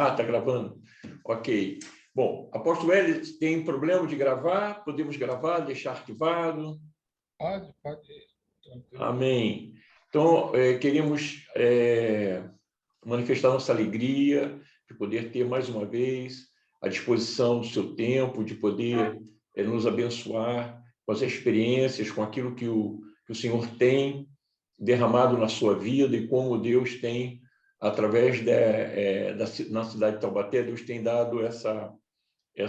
Ah, está gravando? Ok. Bom, apóstolo Hélio, tem problema de gravar? Podemos gravar, deixar arquivado? Pode. Tranquilo. Amém. Então, queríamos manifestar nossa alegria de poder ter mais uma vez a disposição do seu tempo, de poder nos abençoar com as experiências, com aquilo que o Senhor tem derramado na sua vida e como Deus tem, através na cidade de Taubaté, Deus tem dado essa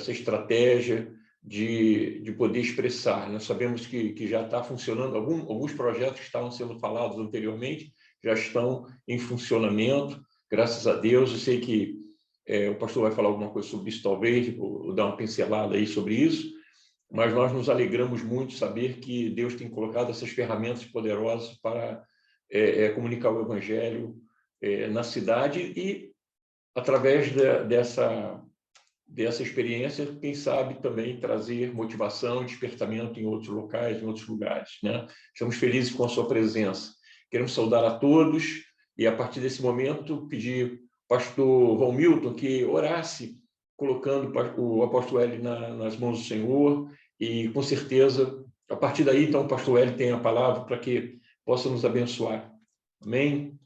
estratégia de poder expressar. Nós sabemos que já está funcionando, alguns projetos que estavam sendo falados anteriormente já estão em funcionamento, graças a Deus. Eu sei que o pastor vai falar alguma coisa sobre isso, talvez, vou dar uma pincelada aí sobre isso, mas nós nos alegramos muito saber que Deus tem colocado essas ferramentas poderosas para comunicar o Evangelho na cidade e, através dessa experiência, quem sabe também trazer motivação, despertamento em outros locais, em outros lugares, né? Estamos felizes com a sua presença. Queremos saudar a todos e, a partir desse momento, pedir ao pastor Valmilton que orasse, colocando o apóstolo Hélio nas mãos do Senhor e, com certeza, a partir daí, então, o pastor Hélio tem a palavra para que possa nos abençoar. Amém?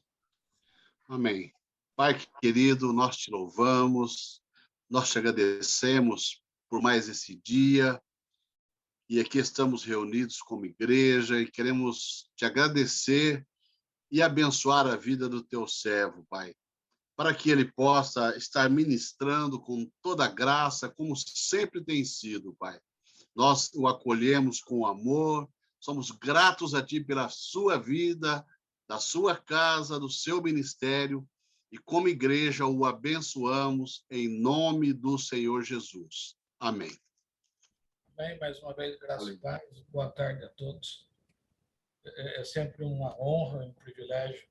Amém. Pai querido, nós te louvamos, nós te agradecemos por mais esse dia, e aqui estamos reunidos como igreja e queremos te agradecer e abençoar a vida do teu servo, Pai, para que ele possa estar ministrando com toda a graça, como sempre tem sido, Pai. Nós o acolhemos com amor, somos gratos a ti pela sua vida, da sua casa, do seu ministério, e como igreja o abençoamos em nome do Senhor Jesus. Amém. Bem, mais uma vez, graças e paz. Boa tarde a todos. É sempre uma honra, um privilégio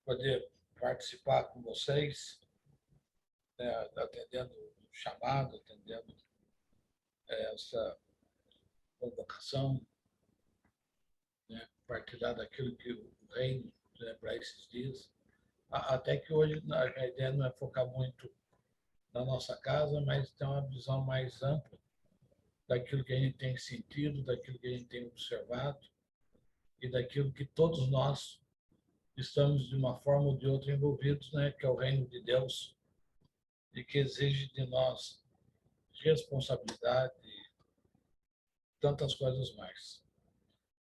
poder participar com vocês, né, atendendo o chamado, atendendo essa convocação, né, partilhar daquilo que o reino, né, para esses dias. Até que hoje a ideia não é focar muito na nossa casa, mas ter uma visão mais ampla daquilo que a gente tem sentido, daquilo que a gente tem observado e daquilo que todos nós estamos, de uma forma ou de outra, envolvidos, né, que é o reino de Deus, e que exige de nós responsabilidade e tantas coisas mais.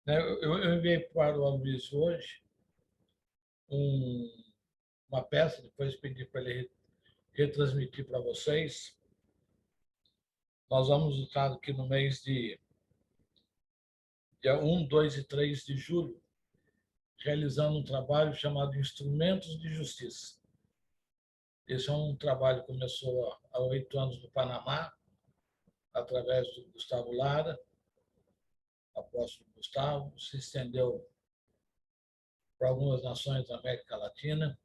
Eu enviei para o Aloysio hoje uma peça, depois pedi para ele retransmitir para vocês. Nós vamos estar aqui no mês de dia 1, 2 e 3 de julho, realizando um trabalho chamado Instrumentos de Justiça. Esse é um trabalho que começou há 8 anos no Panamá, através do Gustavo Lara, apóstolo Gustavo, se estendeu para algumas nações da América Latina,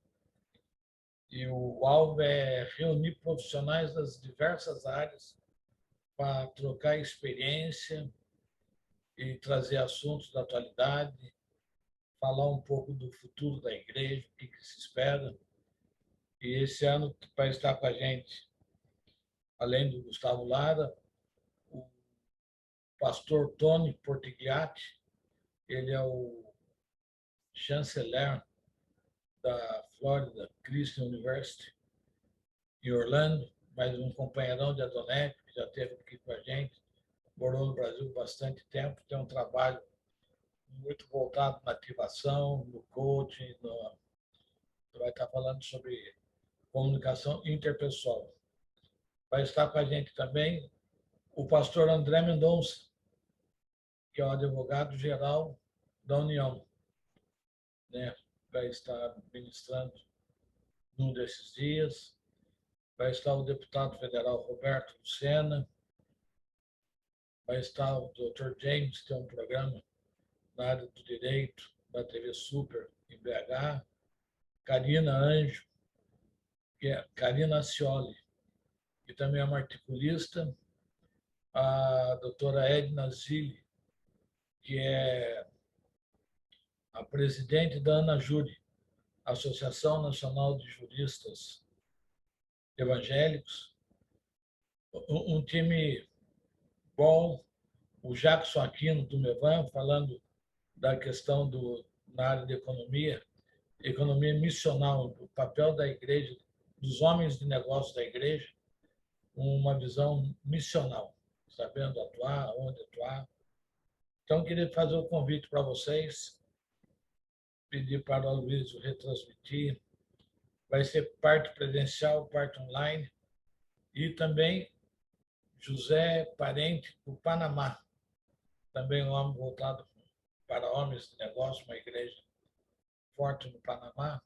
e o alvo é reunir profissionais das diversas áreas para trocar experiência e trazer assuntos da atualidade, falar um pouco do futuro da igreja, o que se espera. E esse ano vai estar com a gente, além do Gustavo Lara, o pastor Tony Portigliatti. Ele é o chanceler da Florida Christian University, em Orlando, mais um companheirão de Adonai, que já esteve aqui com a gente, morou no Brasil bastante tempo, tem um trabalho muito voltado na ativação, no coaching, vai estar falando sobre comunicação interpessoal. Vai estar com a gente também o pastor André Mendonça, que é o advogado-geral da União, né? Vai estar ministrando num desses dias. Vai estar o deputado federal Roberto Lucena. Vai estar o Dr. James, que tem um programa na área do direito, da TV Super, em BH. Karina Anjo, que é Karina Ascioli, que também é uma articulista. A doutora Edna Zilli, que é a presidente da ANAJURI, Associação Nacional de Juristas evangélicos, um time bom, o Jackson Aquino do Mevan, falando da questão na área de economia missional, o papel da igreja, dos homens de negócio da igreja, uma visão missional, sabendo atuar, onde atuar. Então, queria fazer o convite para vocês, pedir para o Aloysio retransmitir. Vai ser parte presencial, parte online, e também José Parente, do Panamá, também um homem voltado para homens de negócio, uma igreja forte no Panamá.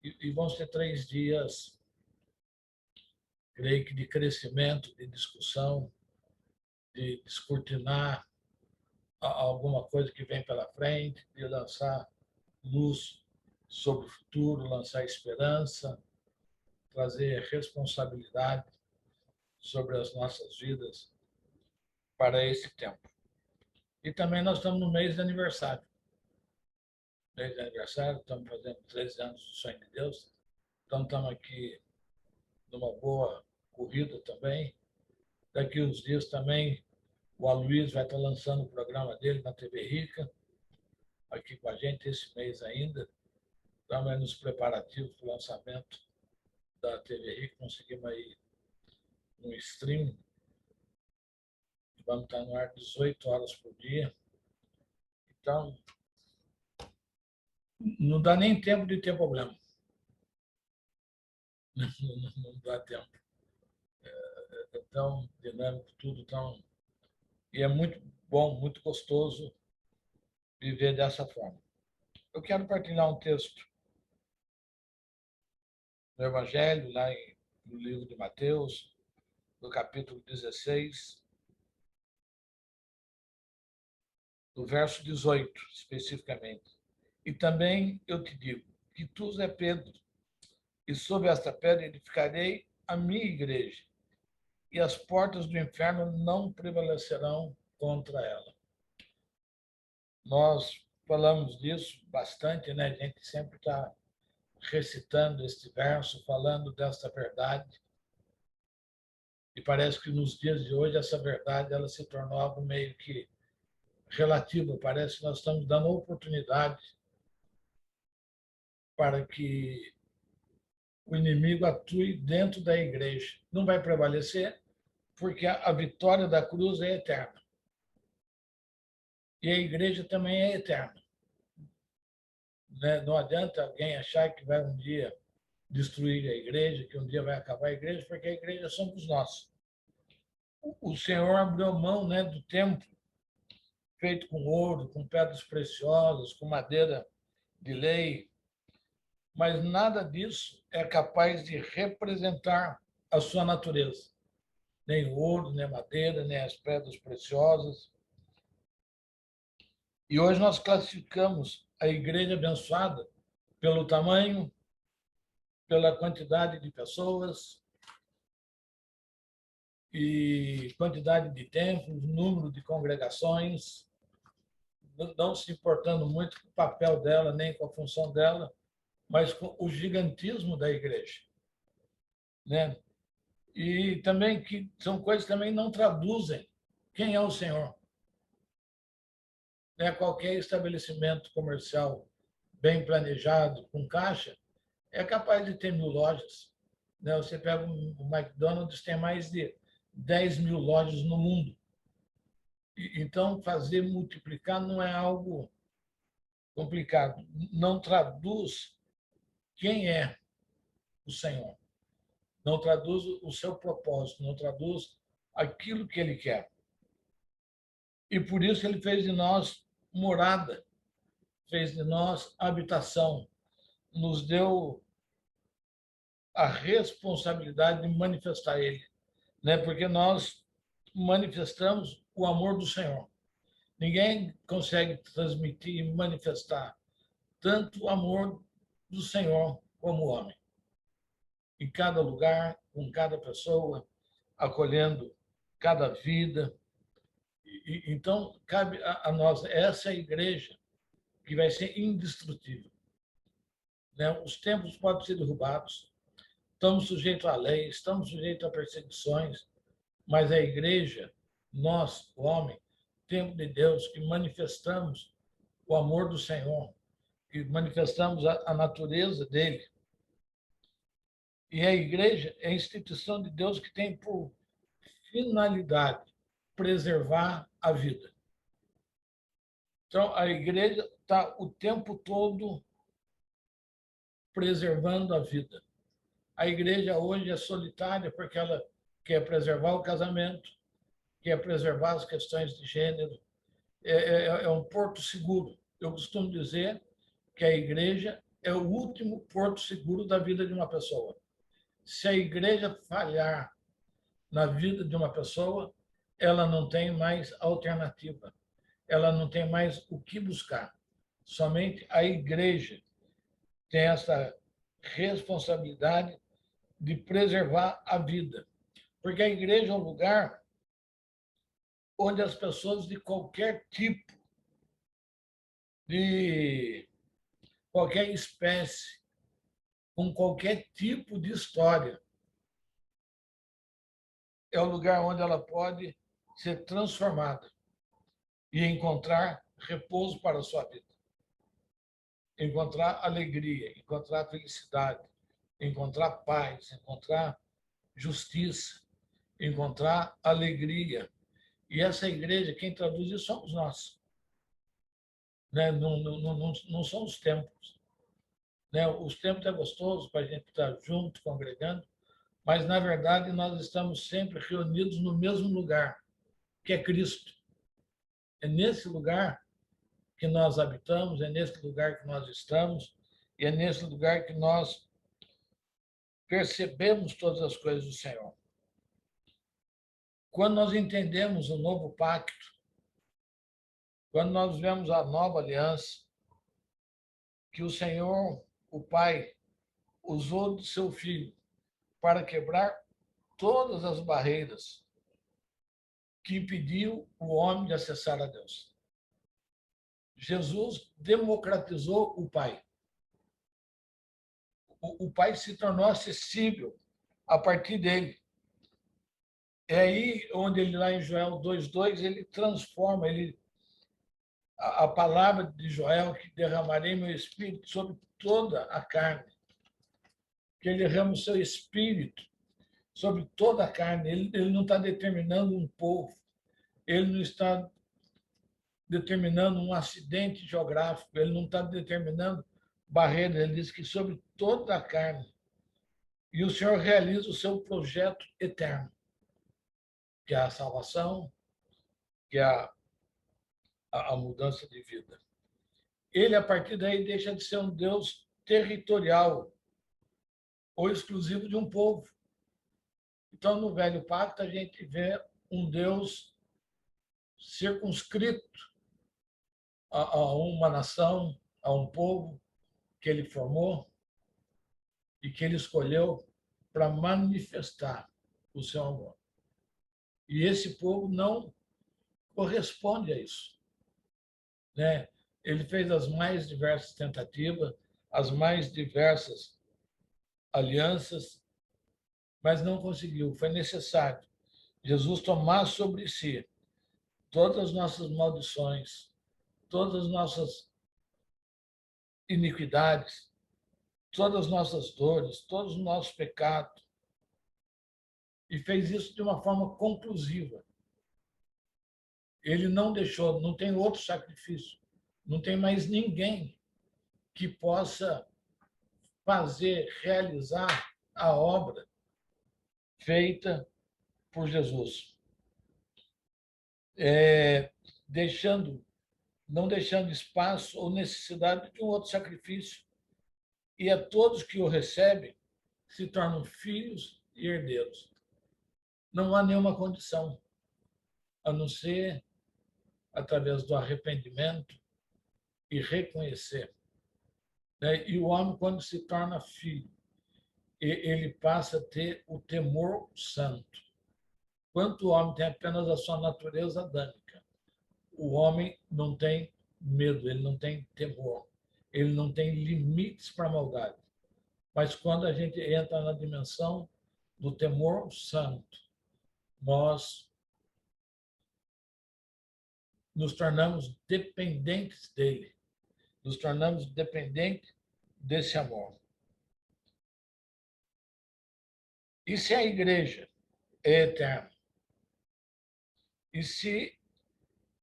E vão ser 3 dias, creio que de crescimento, de discussão, de descortinar alguma coisa que vem pela frente, de lançar luz sobre o futuro, lançar esperança, trazer responsabilidade sobre as nossas vidas para esse tempo. E também nós estamos no mês de aniversário. Mês de aniversário, estamos fazendo 13 anos do Sonho de Deus. Então, estamos aqui numa boa corrida também. Daqui uns dias também o Aloysio vai estar lançando o programa dele na TV Rica, aqui com a gente esse mês ainda. Estamos nos preparativos para o lançamento da TV Rica. Conseguimos aí um stream. Vamos estar no ar 18 horas por dia. Então, não dá nem tempo de ter problema. Não dá tempo. É tão dinâmico tudo, tão... E é muito bom, muito gostoso viver dessa forma. Eu quero partilhar um texto no Evangelho, lá no livro de Mateus, no capítulo 16, do verso 18, especificamente. E também eu te digo que tu és Pedro, e sobre esta pedra edificarei a minha igreja, e as portas do inferno não prevalecerão contra ela. Nós falamos disso bastante, né? A gente sempre está recitando este verso, falando desta verdade. E parece que nos dias de hoje essa verdade ela se tornou algo meio que relativo. Parece que nós estamos dando oportunidade para que o inimigo atue dentro da igreja. Não vai prevalecer, porque a vitória da cruz é eterna. E a igreja também é eterna. Não adianta alguém achar que vai um dia destruir a igreja, que um dia vai acabar a igreja, porque a igreja somos nós. O Senhor abriu mão, do templo feito com ouro, com pedras preciosas, com madeira de lei, mas nada disso é capaz de representar a sua natureza. Nem o ouro, nem a madeira, nem as pedras preciosas. E hoje nós classificamos a igreja abençoada pelo tamanho, pela quantidade de pessoas e quantidade de templos, número de congregações, não se importando muito com o papel dela, nem com a função dela, mas com o gigantismo da igreja. E também que são coisas que também não traduzem quem é o Senhor. Qualquer estabelecimento comercial bem planejado, com caixa, é capaz de ter 1000 lojas. Você pega o McDonald's, tem mais de 10.000 lojas no mundo. Então, fazer multiplicar não é algo complicado. Não traduz quem é o Senhor. Não traduz o seu propósito, não traduz aquilo que Ele quer. E por isso Ele fez de nós morada, fez de nós habitação, nos deu a responsabilidade de manifestar Ele, porque nós manifestamos o amor do Senhor. Ninguém consegue transmitir e manifestar tanto o amor do Senhor como o homem. Em cada lugar, com cada pessoa, acolhendo cada vida. Então, cabe a nós, essa igreja que vai ser indestrutível. Os templos podem ser derrubados, estamos sujeitos à lei, estamos sujeitos a perseguições, mas a igreja, nós, o homem, templo de Deus, que manifestamos o amor do Senhor, que manifestamos a natureza dele. E a igreja é a instituição de Deus que tem por finalidade preservar a vida. Então, a igreja está o tempo todo preservando a vida. A igreja hoje é solitária porque ela quer preservar o casamento, quer preservar as questões de gênero. É um porto seguro. Eu costumo dizer que a igreja é o último porto seguro da vida de uma pessoa. Se a igreja falhar na vida de uma pessoa, ela não tem mais alternativa. Ela não tem mais o que buscar. Somente a igreja tem essa responsabilidade de preservar a vida. Porque a igreja é um lugar onde as pessoas de qualquer tipo, de qualquer espécie, com qualquer tipo de história, é o lugar onde ela pode ser transformada e encontrar repouso para a sua vida, encontrar alegria, encontrar felicidade, encontrar paz, encontrar justiça, encontrar alegria. E essa igreja, quem traduz isso somos nós. Né? Não são os templos. Né? Os templos é gostoso para a gente estar junto, congregando, mas, na verdade, nós estamos sempre reunidos no mesmo lugar, que é Cristo. É nesse lugar que nós habitamos, é nesse lugar que nós estamos, e é nesse lugar que nós percebemos todas as coisas do Senhor. Quando nós entendemos o novo pacto, quando nós vemos a nova aliança, que o Senhor, o Pai, usou do seu Filho para quebrar todas as barreiras que impediam o homem de acessar a Deus. Jesus democratizou o Pai. O Pai se tornou acessível a partir dele. É aí onde ele, lá em Joel 2,2, ele transforma, a palavra de Joel, que derramarei meu espírito sobre toda a carne, que ele derrama o seu espírito sobre toda a carne. Ele não está determinando um povo, ele não está determinando um acidente geográfico, ele não está determinando barreiras, ele diz que sobre toda a carne. E o Senhor realiza o seu projeto eterno, que é a salvação, que é a mudança de vida. Ele, a partir daí, deixa de ser um Deus territorial ou exclusivo de um povo. Então, no Velho Pacto, a gente vê um Deus circunscrito a uma nação, a um povo que ele formou e que ele escolheu para manifestar o seu amor. E esse povo não corresponde a isso. Né? Ele fez as mais diversas tentativas, as mais diversas alianças, mas não conseguiu. Foi necessário Jesus tomar sobre si todas as nossas maldições, todas as nossas iniquidades, todas as nossas dores, todos os nossos pecados. E fez isso de uma forma conclusiva. Ele não deixou, não tem outro sacrifício, não tem mais ninguém que possa fazer, realizar a obra feita por Jesus. Não deixando espaço ou necessidade de um outro sacrifício. E a todos que o recebem se tornam filhos e herdeiros. Não há nenhuma condição, a não ser através do arrependimento e reconhecer. E o homem, quando se torna filho, ele passa a ter o temor santo. Enquanto o homem tem apenas a sua natureza adâmica, o homem não tem medo, ele não tem temor, ele não tem limites para a maldade. Mas quando a gente entra na dimensão do temor santo, nós nos tornamos dependentes dele, nos tornamos dependentes desse amor. E se a igreja é eterna? E se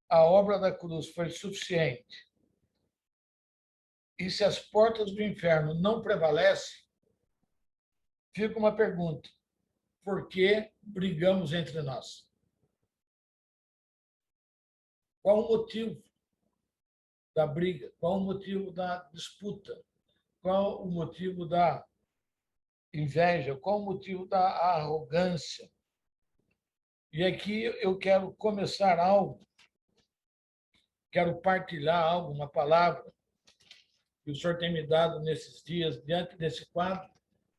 a obra da cruz foi suficiente? E se as portas do inferno não prevalecem? Fica uma pergunta: por que brigamos entre nós? Qual o motivo da briga? Qual o motivo da disputa? Qual o motivo da inveja? Qual o motivo da arrogância? E aqui eu quero começar algo, quero partilhar algo, uma palavra que o Senhor tem me dado nesses dias, diante desse quadro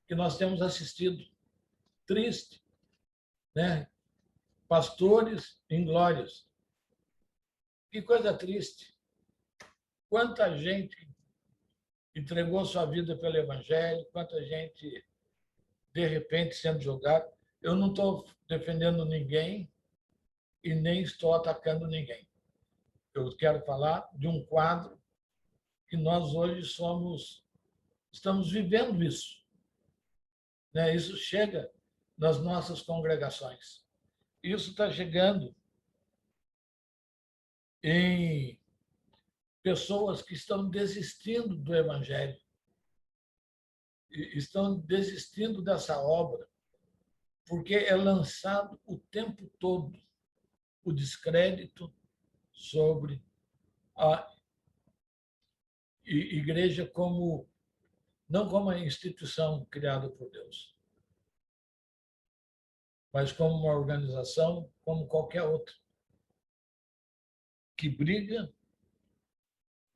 que nós temos assistido. Triste, né? Pastores inglórios. Que coisa triste. Quanta gente entregou sua vida pelo Evangelho, quanta gente, de repente, sendo jogada. Eu não estou defendendo ninguém e nem estou atacando ninguém. Eu quero falar de um quadro que nós hoje estamos vivendo isso. Né? Isso chega nas nossas congregações. Isso está chegando em pessoas que estão desistindo do Evangelho, estão desistindo dessa obra, porque é lançado o tempo todo o descrédito sobre a igreja como não como uma instituição criada por Deus, mas como uma organização como qualquer outra, que briga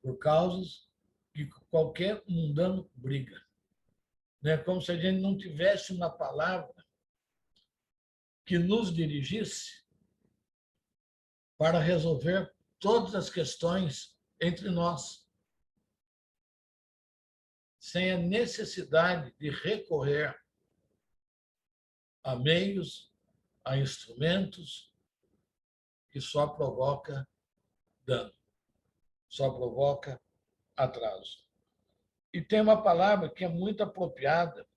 por causas que qualquer mundano briga. Né? Como se a gente não tivesse uma palavra que nos dirigisse para resolver todas as questões entre nós, sem a necessidade de recorrer a meios, a instrumentos que só provoca dano, só provoca atraso. E tem uma palavra que é muito apropriada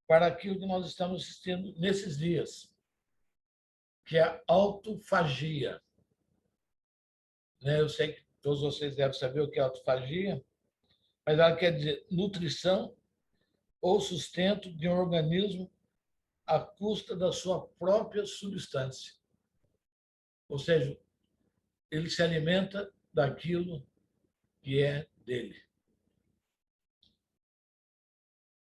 para aquilo que nós estamos assistindo nesses dias, que é a autofagia. Eu sei que todos vocês devem saber o que é autofagia, mas ela quer dizer nutrição ou sustento de um organismo à custa da sua própria substância. Ou seja, ele se alimenta daquilo que é dele.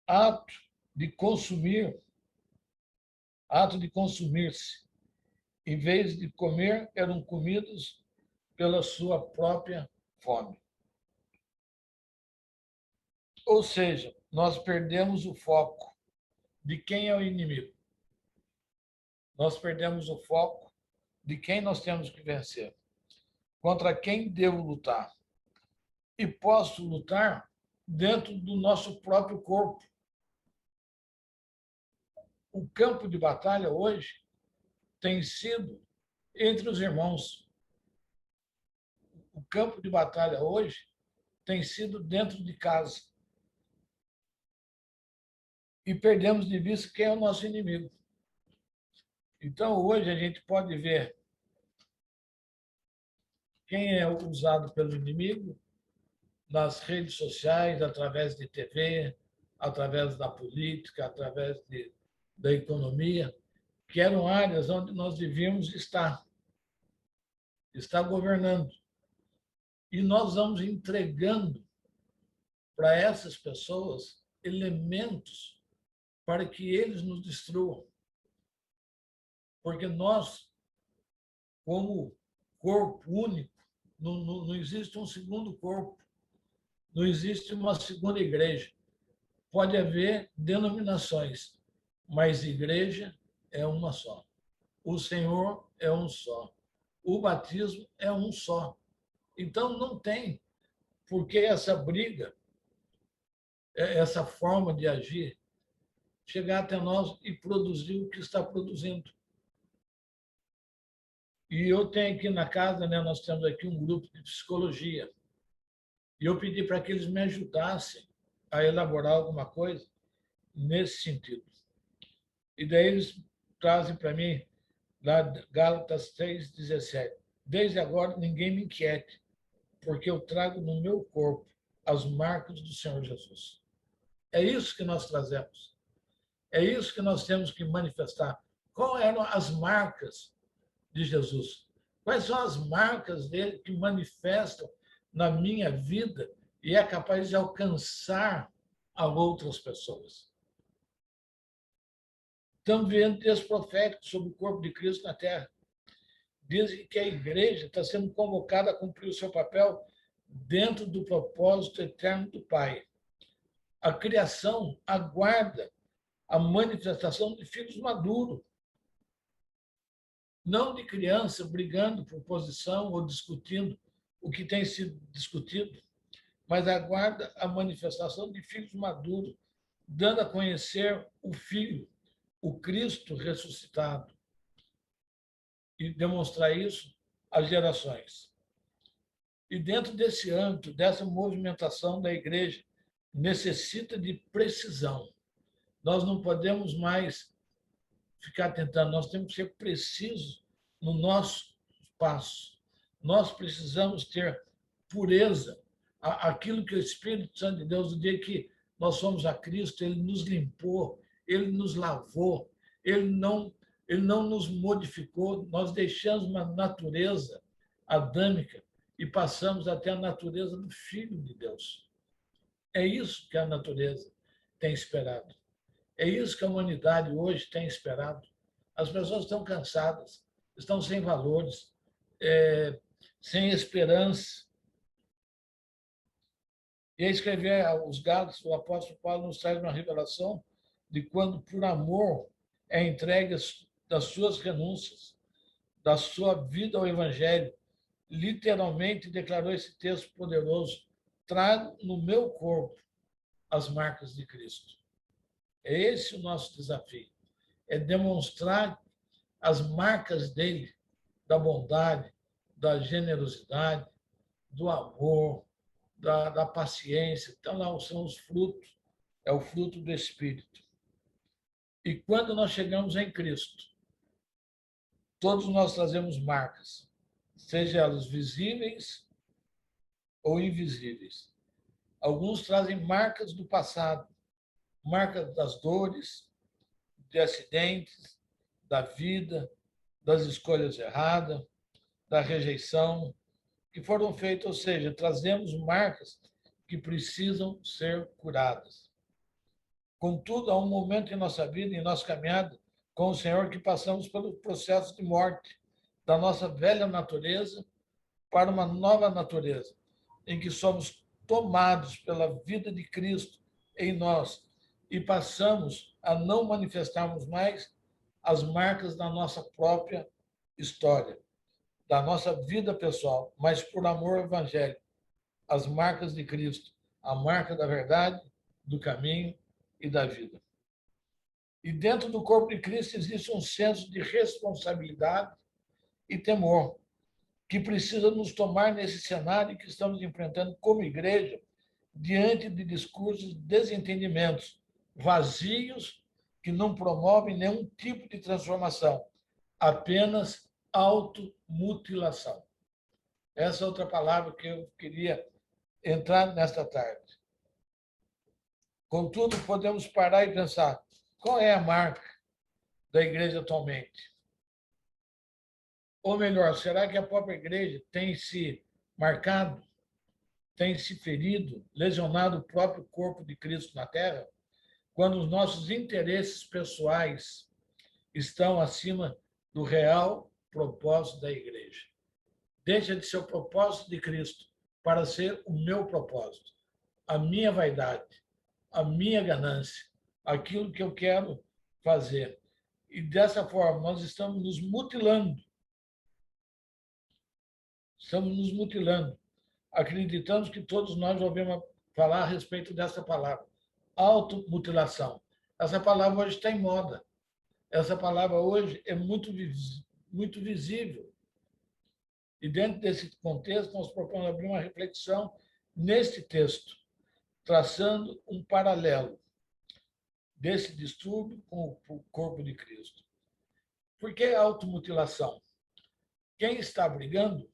Ato de consumir-se. Em vez de comer, eram comidos pela sua própria fome. Ou seja, nós perdemos o foco de quem é o inimigo. Nós perdemos o foco de quem nós temos que vencer. Contra quem devo lutar. E posso lutar dentro do nosso próprio corpo. O campo de batalha hoje tem sido entre os irmãos. O campo de batalha hoje tem sido dentro de casa. E perdemos de vista quem é o nosso inimigo. Então, hoje, a gente pode ver quem é usado pelo inimigo nas redes sociais, através de TV, através da política, através da economia, que eram áreas onde nós devíamos estar governando. E nós vamos entregando para essas pessoas elementos para que eles nos destruam. Porque nós, como corpo único, não existe um segundo corpo, não existe uma segunda igreja. Pode haver denominações, mas igreja é uma só. O Senhor é um só. O batismo é um só. Então, não tem por que essa briga essa forma de agir, chegar até nós e produzir o que está produzindo. E eu tenho aqui na casa, né, nós temos aqui um grupo de psicologia. E eu pedi para que eles me ajudassem a elaborar alguma coisa nesse sentido. E daí eles trazem para mim, lá Gálatas 3:17. Desde agora, ninguém me inquiete, porque eu trago no meu corpo as marcas do Senhor Jesus. É isso que nós trazemos. É isso que nós temos que manifestar. Quais eram as marcas de Jesus? Quais são as marcas dele que manifestam na minha vida e é capaz de alcançar a outras pessoas? Estamos vendo textos proféticos sobre o corpo de Cristo na Terra. Dizem que a igreja está sendo convocada a cumprir o seu papel dentro do propósito eterno do Pai. A criação aguarda a manifestação de filhos maduros, não de criança brigando por posição ou discutindo o que tem sido discutido, mas aguarda a manifestação de filhos maduros, dando a conhecer o Filho, o Cristo ressuscitado, e demonstrar isso às gerações. E dentro desse âmbito, dessa movimentação da igreja, necessita de precisão. Nós não podemos mais ficar tentando, nós temos que ser precisos no nosso passo. Nós precisamos ter pureza, aquilo que o Espírito Santo de Deus, no dia que nós fomos a Cristo, ele nos limpou, ele nos lavou, ele não nos modificou, nós deixamos uma natureza adâmica e passamos até a natureza do Filho de Deus. É isso que a natureza tem esperado. É isso que a humanidade hoje tem esperado. As pessoas estão cansadas, estão sem valores, sem esperança. E escrever aos Gálatas, o apóstolo Paulo nos traz uma revelação de quando, por amor, é entregue das suas renúncias, da sua vida ao Evangelho. Literalmente declarou esse texto poderoso: trago no meu corpo as marcas de Cristo. É esse o nosso desafio, é demonstrar as marcas dele, da bondade, da generosidade, do amor, da paciência. Então, lá são os frutos, é o fruto do Espírito. E quando nós chegamos em Cristo, todos nós trazemos marcas, sejam elas visíveis ou invisíveis. Alguns trazem marcas do passado, marcas das dores, de acidentes, da vida, das escolhas erradas, da rejeição que foram feitas, ou seja, trazemos marcas que precisam ser curadas. Contudo, há um momento em nossa vida, em nossa caminhada com o Senhor, que passamos pelo processo de morte da nossa velha natureza para uma nova natureza, em que somos tomados pela vida de Cristo em nós e passamos a não manifestarmos mais as marcas da nossa própria história, da nossa vida pessoal, mas por amor ao Evangelho, as marcas de Cristo, a marca da verdade, do caminho e da vida. E dentro do corpo de Cristo existe um senso de responsabilidade e temor, que precisa nos tomar nesse cenário que estamos enfrentando como igreja, diante de discursos, desentendimentos, vazios, que não promovem nenhum tipo de transformação, apenas automutilação. Essa é outra palavra que eu queria entrar nesta tarde. Contudo, podemos parar e pensar, qual é a marca da igreja atualmente? Ou melhor, será que a própria igreja tem se marcado, tem se ferido, lesionado o próprio corpo de Cristo na Terra, quando os nossos interesses pessoais estão acima do real propósito da igreja? Deixa de ser o propósito de Cristo para ser o meu propósito, a minha vaidade, a minha ganância, aquilo que eu quero fazer. E dessa forma, nós estamos nos mutilando. Estamos nos mutilando. Acreditamos que todos nós já ouvimos falar a respeito dessa palavra, automutilação. Essa palavra hoje está em moda. Essa palavra hoje é muito visível. E dentro desse contexto, nós propomos abrir uma reflexão neste texto, traçando um paralelo desse distúrbio com o corpo de Cristo. Por que automutilação? Quem está brigando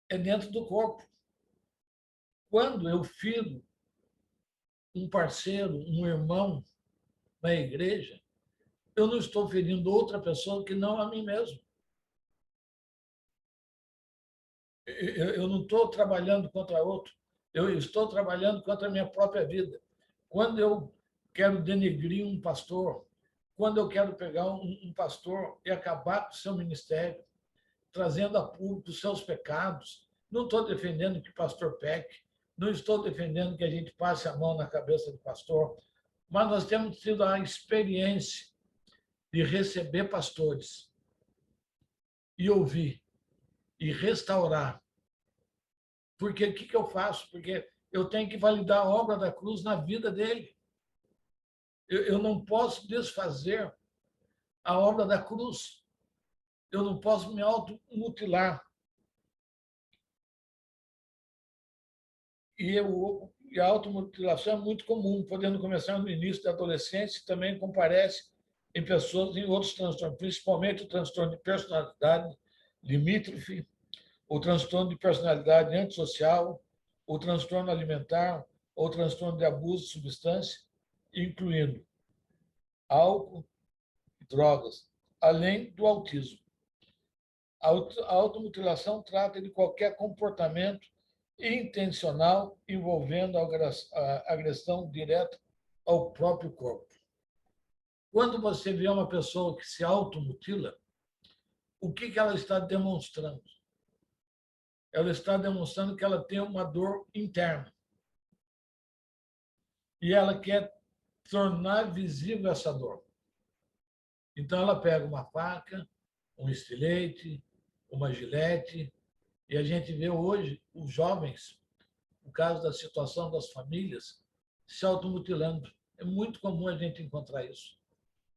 é dentro do corpo. Quando eu firo um parceiro, um irmão na igreja, eu não estou ferindo outra pessoa que não a mim mesmo. Eu não estou trabalhando contra outro, eu estou trabalhando contra a minha própria vida. Quando eu quero denegrir um pastor, quando eu quero pegar um pastor e acabar com o seu ministério, trazendo a público os seus pecados, não estou defendendo que o pastor peque, não estou defendendo que a gente passe a mão na cabeça do pastor, mas nós temos tido a experiência de receber pastores e ouvir e restaurar. Porque o que eu faço? Porque eu tenho que validar a obra da cruz na vida dele. Eu não posso desfazer a obra da cruz. Eu não posso me automutilar. E a automutilação é muito comum, podendo começar no início da adolescência e também comparece em pessoas em outros transtornos, principalmente o transtorno de personalidade limítrofe, o transtorno de personalidade antissocial, o transtorno alimentar, ou transtorno de abuso de substância, incluindo álcool e drogas, além do autismo. A automutilação trata de qualquer comportamento intencional envolvendo a agressão direta ao próprio corpo. Quando você vê uma pessoa que se automutila, o que ela está demonstrando? Ela está demonstrando que ela tem uma dor interna. E ela quer tornar visível essa dor. Então, ela pega uma faca, um estilete, uma gilete, e a gente vê hoje os jovens, no caso da situação das famílias, se automutilando. É muito comum a gente encontrar isso.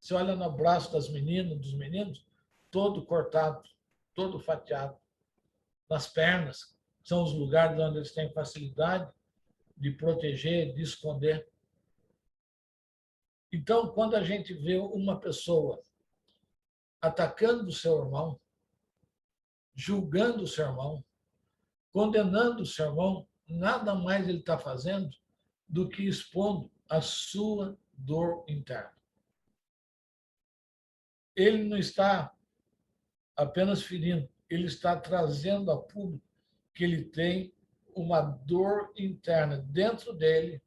Você olha no braço das meninas, dos meninos, todo cortado, todo fatiado. Nas pernas, são os lugares onde eles têm facilidade de proteger, de esconder. Então, quando a gente vê uma pessoa atacando o seu irmão, julgando o seu irmão, condenando o seu irmão, nada mais ele está fazendo do que expondo a sua dor interna. Ele não está apenas ferindo, ele está trazendo a público que ele tem uma dor interna dentro dele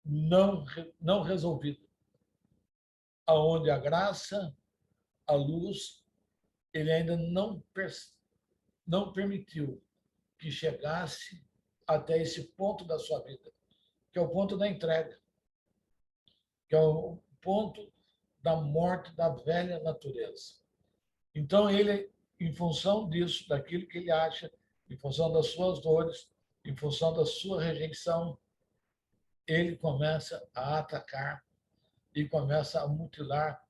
não resolvida, aonde a graça, a luz, ele ainda não permitiu que chegasse até esse ponto da sua vida, que é o ponto da entrega, que é o ponto da morte da velha natureza. Então, ele, em função disso, daquilo que ele acha, em função das suas dores, em função da sua rejeição, ele começa a atacar e começa a mutilar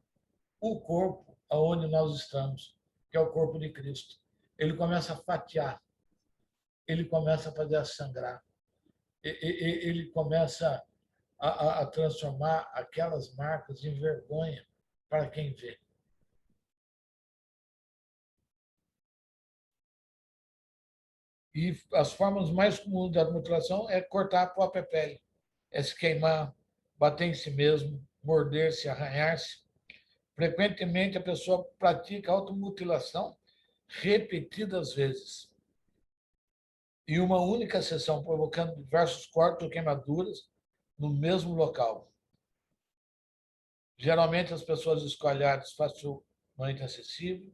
o corpo aonde nós estamos, que é o corpo de Cristo. Ele começa a fatiar, ele começa a fazer sangrar, ele começa a transformar aquelas marcas em vergonha para quem vê. E as formas mais comuns da mutilação é cortar a própria pele, é se queimar, bater em si mesmo, morder-se, arranhar-se. Frequentemente, a pessoa pratica automutilação repetidas vezes, em uma única sessão, provocando diversos cortes ou queimaduras no mesmo local. Geralmente, as pessoas escolhem áreas facilmente acessíveis,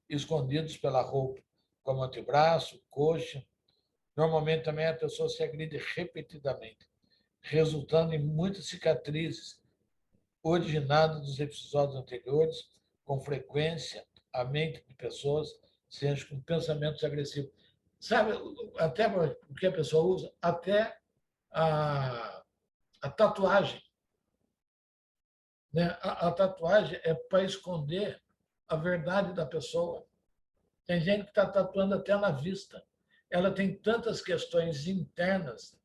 escondidos pela roupa, como antebraço, coxa. Normalmente, também a pessoa se agride repetidamente, resultando em muitas cicatrizes originadas dos episódios anteriores, com frequência, a mente de pessoas se enche com pensamentos agressivos. Sabe, até o que a pessoa usa? Até a tatuagem. Né? A tatuagem é para esconder a verdade da pessoa. Tem gente que está tatuando até na vista. Ela tem tantas questões internas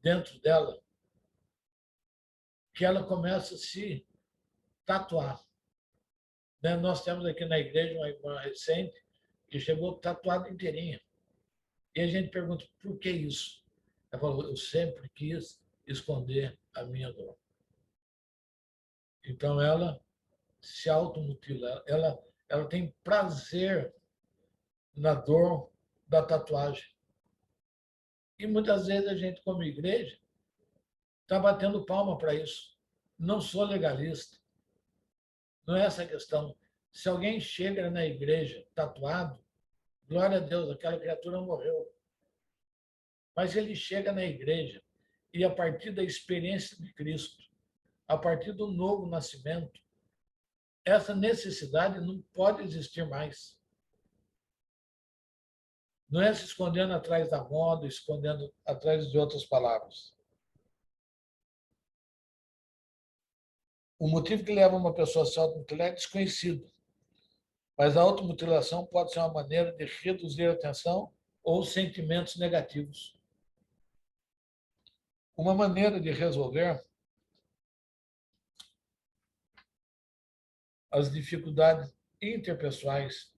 dentro dela que ela começa a se tatuar. Né? Nós temos aqui na igreja uma irmã recente que chegou tatuada inteirinha. E a gente pergunta, por que isso? Ela falou, eu sempre quis esconder a minha dor. Então, ela se automutila. Ela tem prazer na dor da tatuagem. E muitas vezes a gente, como igreja, está batendo palma para isso. Não sou legalista. Não é essa a questão. Se alguém chega na igreja tatuado, glória a Deus, aquela criatura morreu. Mas ele chega na igreja e, a partir da experiência de Cristo, a partir do novo nascimento, essa necessidade não pode existir mais. Não é se escondendo atrás da moda, escondendo atrás de outras palavras. O motivo que leva uma pessoa a se automutilar é desconhecido. Mas a automutilação pode ser uma maneira de reduzir a tensão ou sentimentos negativos. Uma maneira de resolver as dificuldades interpessoais,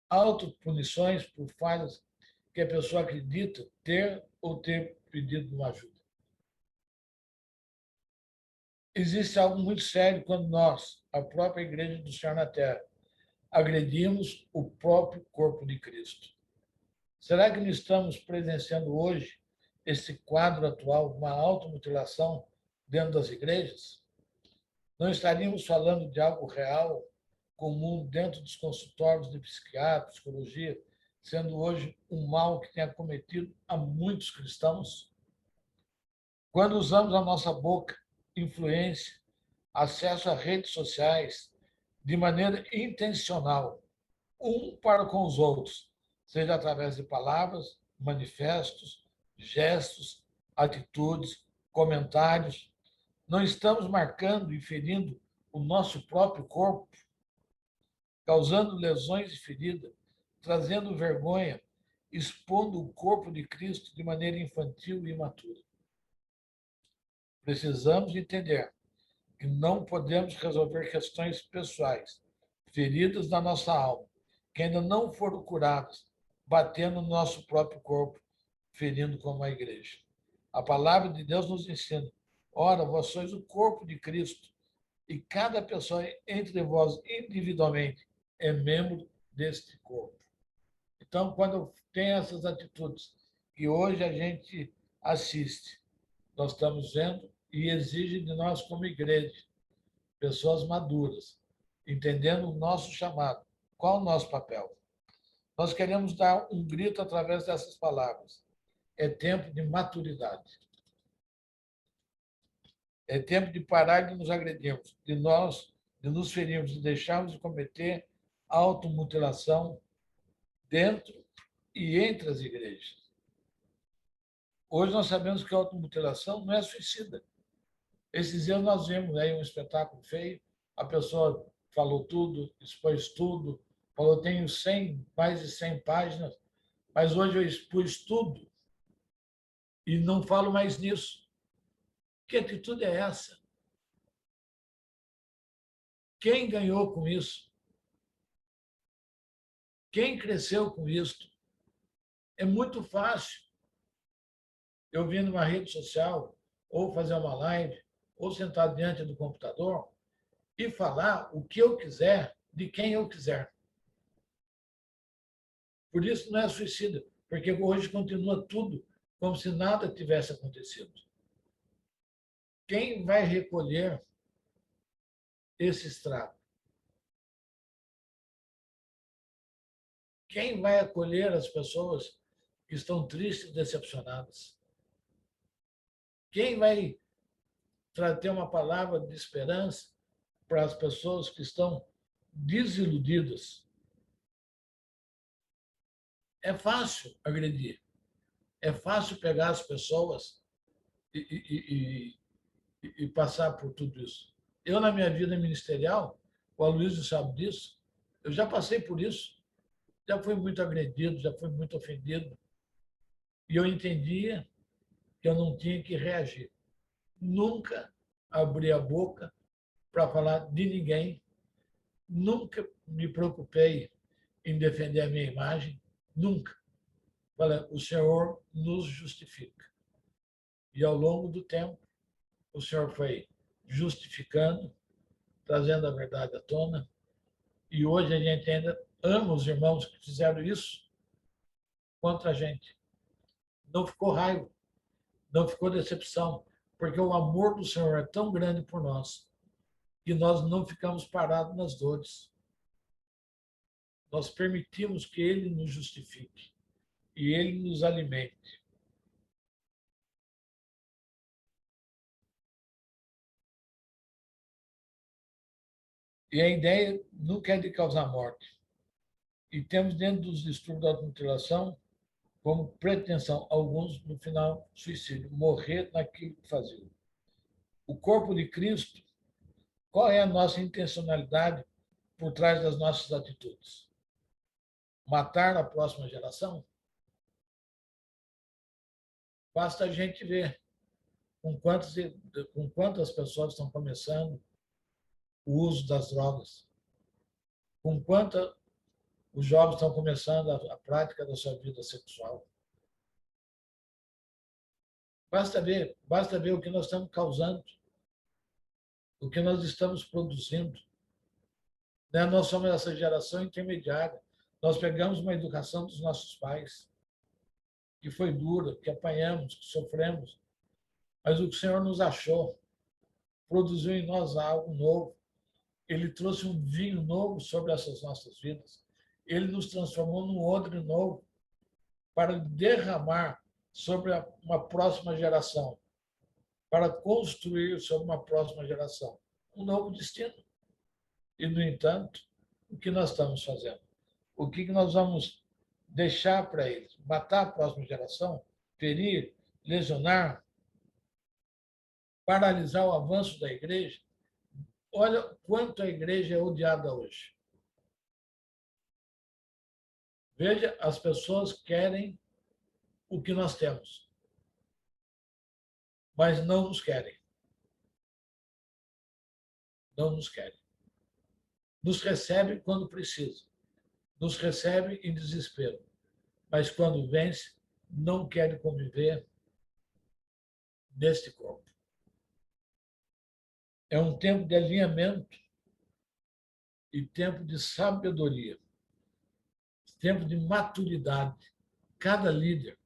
autopunições por falhas que a pessoa acredita ter ou ter pedido uma ajuda. Existe algo muito sério quando nós, a própria Igreja do Senhor na Terra, agredimos o próprio corpo de Cristo. Será que não estamos presenciando hoje esse quadro atual, uma automutilação dentro das igrejas? Não estaríamos falando de algo real, comum dentro dos consultórios de psiquiatria, psicologia, sendo hoje um mal que tem acometido a muitos cristãos? Quando usamos a nossa boca, influência, acesso a redes sociais, de maneira intencional, um para com os outros, seja através de palavras, manifestos, gestos, atitudes, comentários, não estamos marcando e ferindo o nosso próprio corpo, causando lesões e feridas, trazendo vergonha, expondo o corpo de Cristo de maneira infantil e imatura. Precisamos entender que não podemos resolver questões pessoais, feridas da nossa alma, que ainda não foram curadas, batendo no nosso próprio corpo, ferindo como a igreja. A palavra de Deus nos ensina, ora, vós sois o corpo de Cristo, e cada pessoa entre vós individualmente é membro deste corpo. Então, quando tem essas atitudes que hoje a gente assiste, nós estamos vendo e exige de nós como igreja, pessoas maduras, entendendo o nosso chamado. Qual o nosso papel? Nós queremos dar um grito através dessas palavras. É tempo de maturidade. É tempo de parar de nos agredirmos, de nos ferirmos, de deixarmos de cometer automutilação dentro e entre as igrejas. Hoje nós sabemos que a automutilação não é suicida. Esses dias nós vimos aí um espetáculo feio, a pessoa falou tudo, expôs tudo, falou, tenho mais de 100 páginas, mas hoje eu expus tudo e não falo mais nisso. Que atitude é essa? Quem ganhou com isso? Quem cresceu com isso? É muito fácil eu vir numa rede social, ou fazer uma live, ou sentar diante do computador e falar o que eu quiser, de quem eu quiser. Por isso não é suicida, porque hoje continua tudo como se nada tivesse acontecido. Quem vai recolher esse estrago? Quem vai acolher as pessoas que estão tristes e decepcionadas? Quem vai ter uma palavra de esperança para as pessoas que estão desiludidas? É fácil agredir. É fácil pegar as pessoas e passar por tudo isso. Eu, na minha vida ministerial, o Aloysio sabe disso, eu já passei por isso, já fui muito agredido, já fui muito ofendido, e eu entendia que eu não tinha que reagir. Nunca abri a boca para falar de ninguém, nunca me preocupei em defender a minha imagem, nunca. Falei, o Senhor nos justifica. E ao longo do tempo, o Senhor foi justificando, trazendo a verdade à tona, e hoje a gente ainda ama os irmãos que fizeram isso contra a gente. Não ficou raiva, não ficou decepção, porque o amor do Senhor é tão grande por nós que nós não ficamos parados nas dores. Nós permitimos que Ele nos justifique e Ele nos alimente. E a ideia nunca é de causar morte. E temos dentro dos distúrbios da automutilação como pretensão, alguns, no final, suicídio, morrer naquilo que faziam. O corpo de Cristo, qual é a nossa intencionalidade por trás das nossas atitudes? Matar a próxima geração? Basta a gente ver com quantas pessoas estão começando o uso das drogas, com quantas os jovens estão começando a prática da sua vida sexual. Basta ver o que nós estamos causando, o que nós estamos produzindo. Nós somos essa geração intermediária. Nós pegamos uma educação dos nossos pais, que foi dura, que apanhamos, que sofremos, mas o que o Senhor nos achou, produziu em nós algo novo. Ele trouxe um vinho novo sobre essas nossas vidas. Ele nos transformou num odre novo para derramar sobre uma próxima geração, para construir sobre uma próxima geração um novo destino. E, no entanto, o que nós estamos fazendo? O que nós vamos deixar para eles? Matar a próxima geração? Ferir? Lesionar? Paralisar o avanço da igreja? Olha quanto a igreja é odiada hoje. Veja, as pessoas querem o que nós temos, mas não nos querem. Não nos querem. Nos recebe quando precisa. Nos recebe em desespero. Mas quando vence, não querem conviver neste corpo. É um tempo de alinhamento e tempo de sabedoria, tempo de maturidade. Cada líder,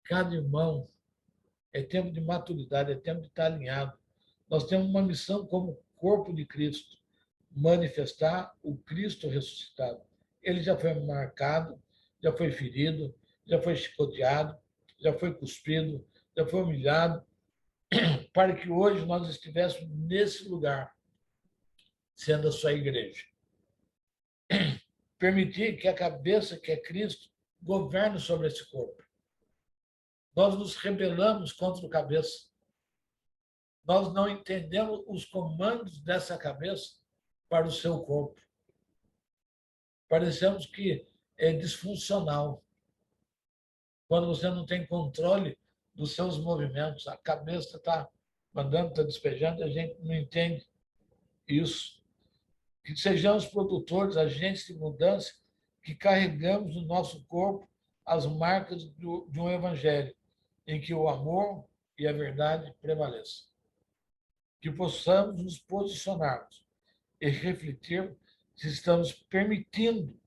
cada irmão, é tempo de maturidade, é tempo de estar alinhado. Nós temos uma missão como corpo de Cristo, manifestar o Cristo ressuscitado. Ele já foi marcado, já foi ferido, já foi chicoteado, já foi cuspido, já foi humilhado, para que hoje nós estivéssemos nesse lugar, sendo a sua igreja. Permitir que a cabeça, que é Cristo, governe sobre esse corpo. Nós nos rebelamos contra o cabeça. Nós não entendemos os comandos dessa cabeça para o seu corpo. Parecemos que é disfuncional. Quando você não tem controle dos seus movimentos, a cabeça está mandando, está despejando, a gente não entende isso. Que sejamos produtores, agentes de mudança, que carregamos no nosso corpo as marcas de um evangelho em que o amor e a verdade prevaleçam. Que possamos nos posicionarmos e refletir se estamos permitindo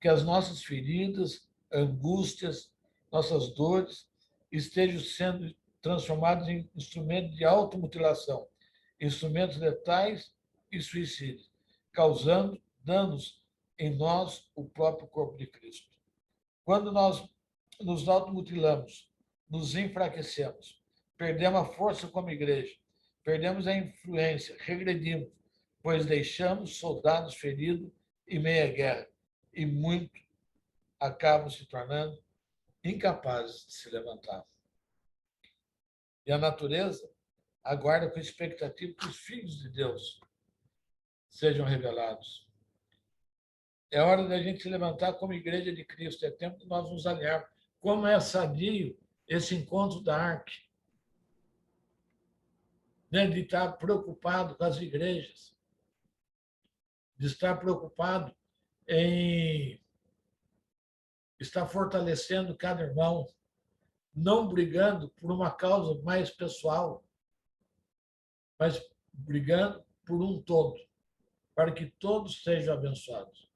que as nossas feridas, angústias, nossas dores estejam sendo transformadas em instrumentos de automutilação, instrumentos letais e suicidas, causando danos em nós, o próprio corpo de Cristo. Quando nós nos automutilamos, nos enfraquecemos, perdemos a força como igreja, perdemos a influência, regredimos, pois deixamos soldados feridos em meia guerra e muitos acabam se tornando incapazes de se levantar. E a natureza aguarda com expectativa que os filhos de Deus sejam revelados. É hora da gente se levantar como igreja de Cristo. É tempo de nós nos alinharmos. Como é sadio esse encontro da Arque, né? De estar preocupado com as igrejas, de estar preocupado em estar fortalecendo cada irmão, não brigando por uma causa mais pessoal, mas brigando por um todo, para que todos sejam abençoados.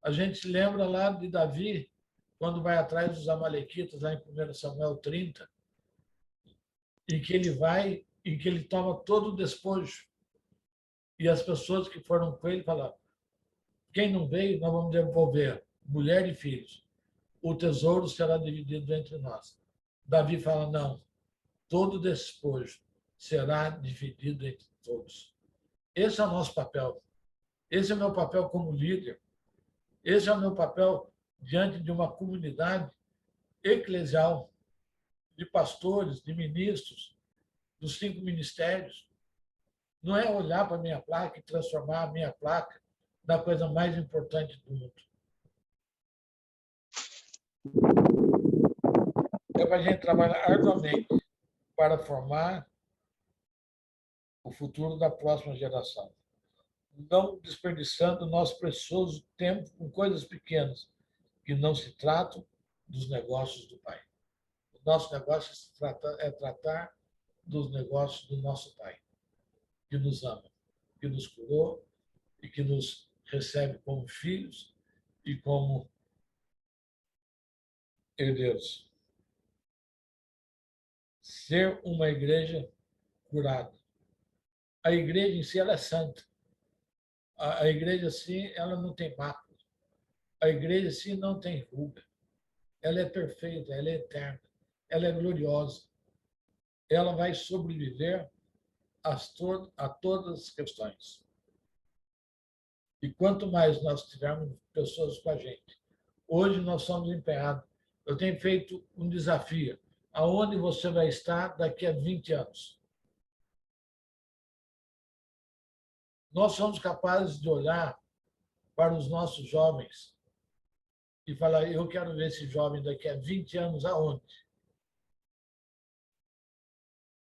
A gente se lembra lá de Davi, quando vai atrás dos amalequitas, lá em 1 Samuel 30, em que ele vai, em que ele toma todo o despojo. E as pessoas que foram com ele falam: quem não veio, nós vamos devolver, mulher e filhos. O tesouro será dividido entre nós. Davi fala: não, todo despojo será dividido entre todos. Esse é o nosso papel. Esse é o meu papel como líder. Esse é o meu papel diante de uma comunidade eclesial, de pastores, de ministros, dos 5 ministérios. Não é olhar para a minha placa e transformar a minha placa na coisa mais importante do mundo. É para a gente trabalhar arduamente para formar o futuro da próxima geração, não desperdiçando nosso precioso tempo com coisas pequenas que não se tratam dos negócios do Pai. O nosso negócio é tratar dos negócios do nosso Pai, que nos ama, que nos curou e que nos recebe como filhos e como herdeiros. Ser uma igreja curada. A igreja em si ela é santa. A igreja, assim, ela não tem mácula. A igreja, assim, não tem ruga. Ela é perfeita, ela é eterna, ela é gloriosa. Ela vai sobreviver a todas as questões. E quanto mais nós tivermos pessoas com a gente. Hoje nós somos empenhados. Eu tenho feito um desafio. Aonde você vai estar daqui a 20 anos? Nós somos capazes de olhar para os nossos jovens e falar: eu quero ver esse jovem daqui a 20 anos aonde?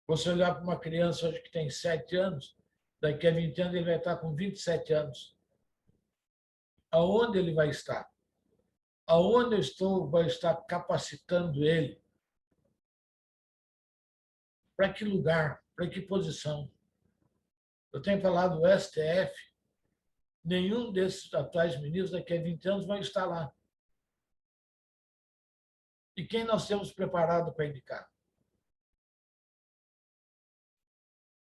Você olhar para uma criança hoje que tem 7 anos, daqui a 20 anos ele vai estar com 27 anos. Aonde ele vai estar? Aonde vai estar capacitando ele? Para que lugar? Para que posição? Eu tenho falado do STF, nenhum desses atuais ministros daqui a 20 anos vai estar lá. E quem nós temos preparado para indicar?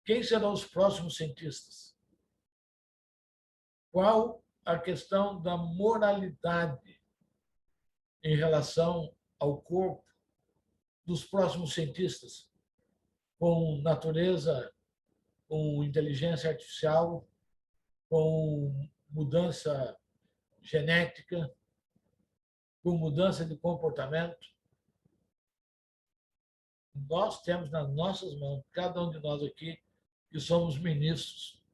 Quem serão os próximos cientistas? Qual a questão da moralidade em relação ao corpo dos próximos cientistas, com natureza, com inteligência artificial, com mudança genética, com mudança de comportamento? Nós temos nas nossas mãos, cada um de nós aqui, que somos ministros,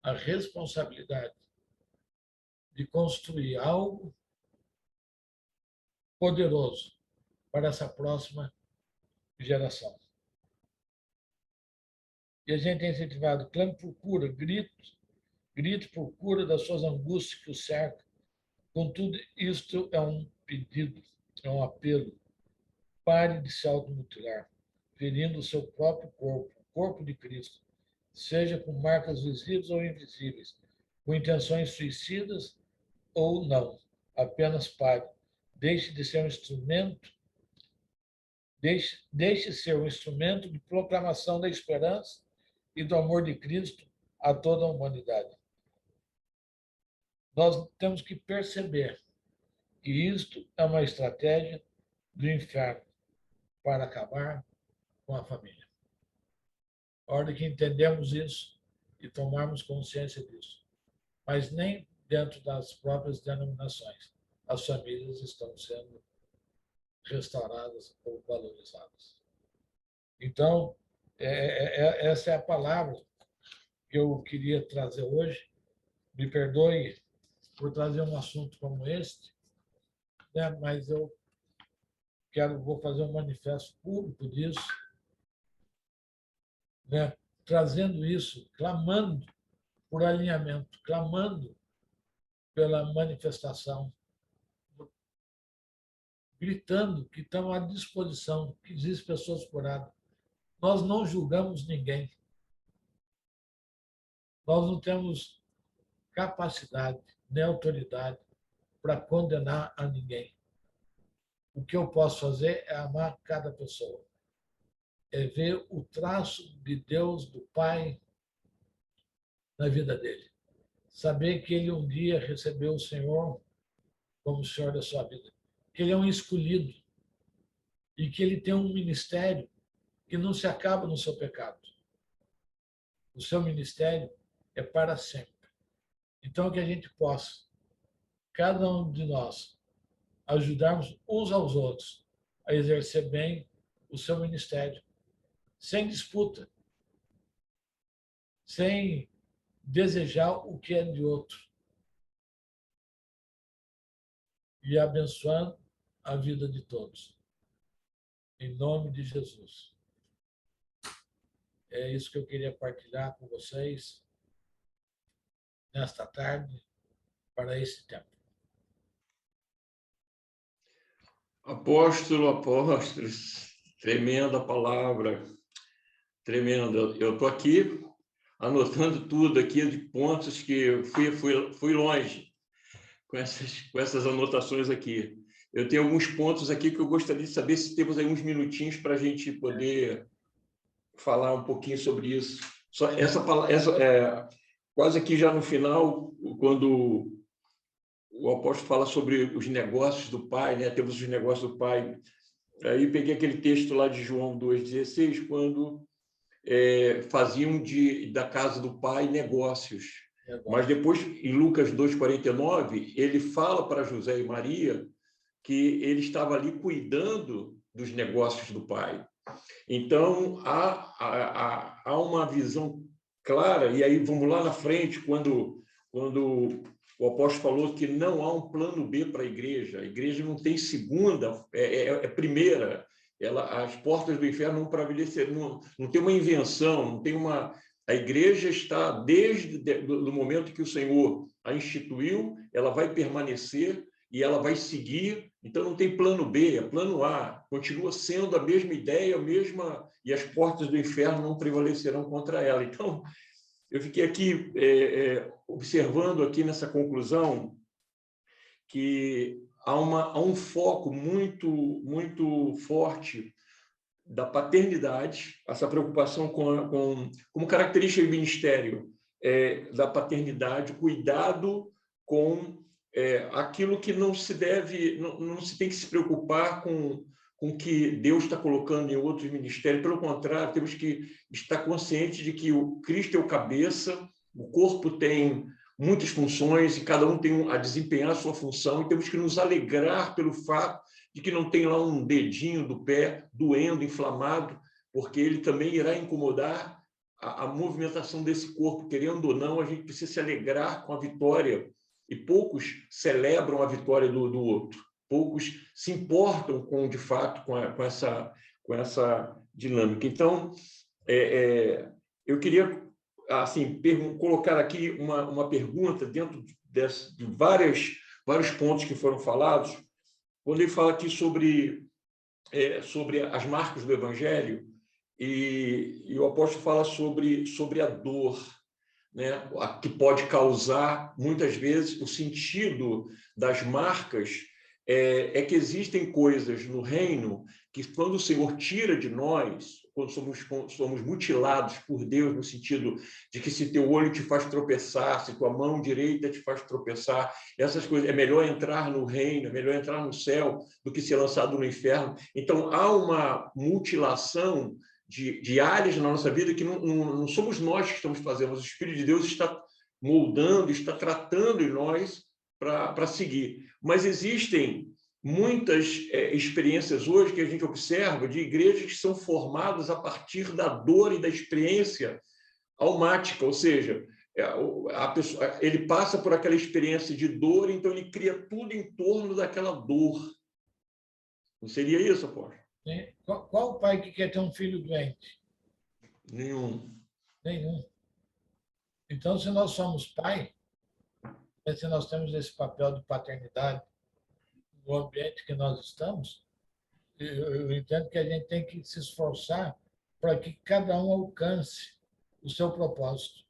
a responsabilidade de construir algo poderoso para essa próxima geração. E a gente tem incentivado: clame por cura, grite por cura das suas angústias que o cercam. Contudo, isto é um pedido, é um apelo. Pare de se automutilar, ferindo o seu próprio corpo, o corpo de Cristo, seja com marcas visíveis ou invisíveis, com intenções suicidas ou não. Apenas pare. Deixe de ser um instrumento, deixe ser um instrumento de proclamação da esperança e do amor de Cristo a toda a humanidade. Nós temos que perceber que isto é uma estratégia do inferno para acabar com a família. A hora que entendemos isso e tomarmos consciência disso. Mas nem dentro das próprias denominações as famílias estão sendo restauradas ou valorizadas. Então, essa é a palavra que eu queria trazer hoje. Me perdoe por trazer um assunto como este, né? Mas eu vou fazer um manifesto público disso, né? Trazendo isso, clamando por alinhamento, clamando pela manifestação, gritando que estão à disposição, que existem pessoas curadas. Nós não julgamos ninguém. Nós não temos capacidade nem autoridade para condenar a ninguém. O que eu posso fazer é amar cada pessoa. É ver o traço de Deus, do Pai, na vida dele. Saber que ele um dia recebeu o Senhor como Senhor da sua vida. Que ele é um escolhido. E que ele tem um ministério que não se acaba no seu pecado. O seu ministério é para sempre. Então, que a gente possa, cada um de nós, ajudarmos uns aos outros a exercer bem o seu ministério, sem disputa, sem desejar o que é de outro, e abençoando a vida de todos. Em nome de Jesus. É isso que eu queria partilhar com vocês nesta tarde, para esse tempo. Apóstolos, tremenda palavra, tremenda. Eu estou aqui anotando tudo aqui de pontos que eu fui longe com essas anotações aqui. Eu tenho alguns pontos aqui que eu gostaria de saber se temos aí uns minutinhos para a gente poder falar um pouquinho sobre isso. Só quase aqui já no final, quando o apóstolo fala sobre os negócios do Pai, né? Temos os negócios do Pai. Aí peguei aquele texto lá de João 2,16, quando faziam da casa do Pai negócios. Mas depois, em Lucas 2,49, ele fala para José e Maria que ele estava ali cuidando dos negócios do Pai. Então, há uma visão clara, e aí vamos lá na frente, quando o apóstolo falou que não há um plano B para a igreja não tem segunda, é primeira. As portas do inferno não prevaleceram, não tem uma invenção, não tem uma... A igreja está, desde o momento que o Senhor a instituiu, ela vai permanecer e ela vai seguir. Então, não tem plano B, é plano A. Continua sendo a mesma ideia, e as portas do inferno não prevalecerão contra ela. Então, eu fiquei aqui observando aqui nessa conclusão que há um foco muito, muito forte da paternidade, essa preocupação como característica do ministério da paternidade, cuidado com aquilo que não se deve, não se tem que se preocupar com o que Deus está colocando em outros ministérios. Pelo contrário, temos que estar conscientes de que o Cristo é o cabeça, o corpo tem muitas funções e cada um tem a desempenhar a sua função, e temos que nos alegrar pelo fato de que não tem lá um dedinho do pé doendo, inflamado, porque ele também irá incomodar a movimentação desse corpo. Querendo ou não, a gente precisa se alegrar com a vitória, e poucos celebram a vitória do outro. Poucos se importam de fato com essa dinâmica. Então, eu queria assim colocar aqui uma pergunta dentro de vários pontos que foram falados. Quando ele fala aqui sobre as marcas do Evangelho, e o apóstolo fala sobre a dor, né, que pode causar, muitas vezes, o sentido das marcas é que existem coisas no reino que, quando o Senhor tira de nós, quando somos mutilados por Deus, no sentido de que se teu olho te faz tropeçar, se tua mão direita te faz tropeçar, essas coisas, é melhor entrar no reino, é melhor entrar no céu do que ser lançado no inferno. Então, há uma mutilação de áreas na nossa vida que não somos nós que estamos fazendo, mas o Espírito de Deus está moldando, está tratando em nós para seguir. Mas existem muitas experiências hoje que a gente observa de igrejas que são formadas a partir da dor e da experiência almática, ou seja, ele passa por aquela experiência de dor, então ele cria tudo em torno daquela dor. Não seria isso, apóstolo? Qual pai que quer ter um filho doente? Nenhum. Nenhum. Então, se nós somos pai, se nós temos esse papel de paternidade no ambiente que nós estamos, eu entendo que a gente tem que se esforçar para que cada um alcance o seu propósito.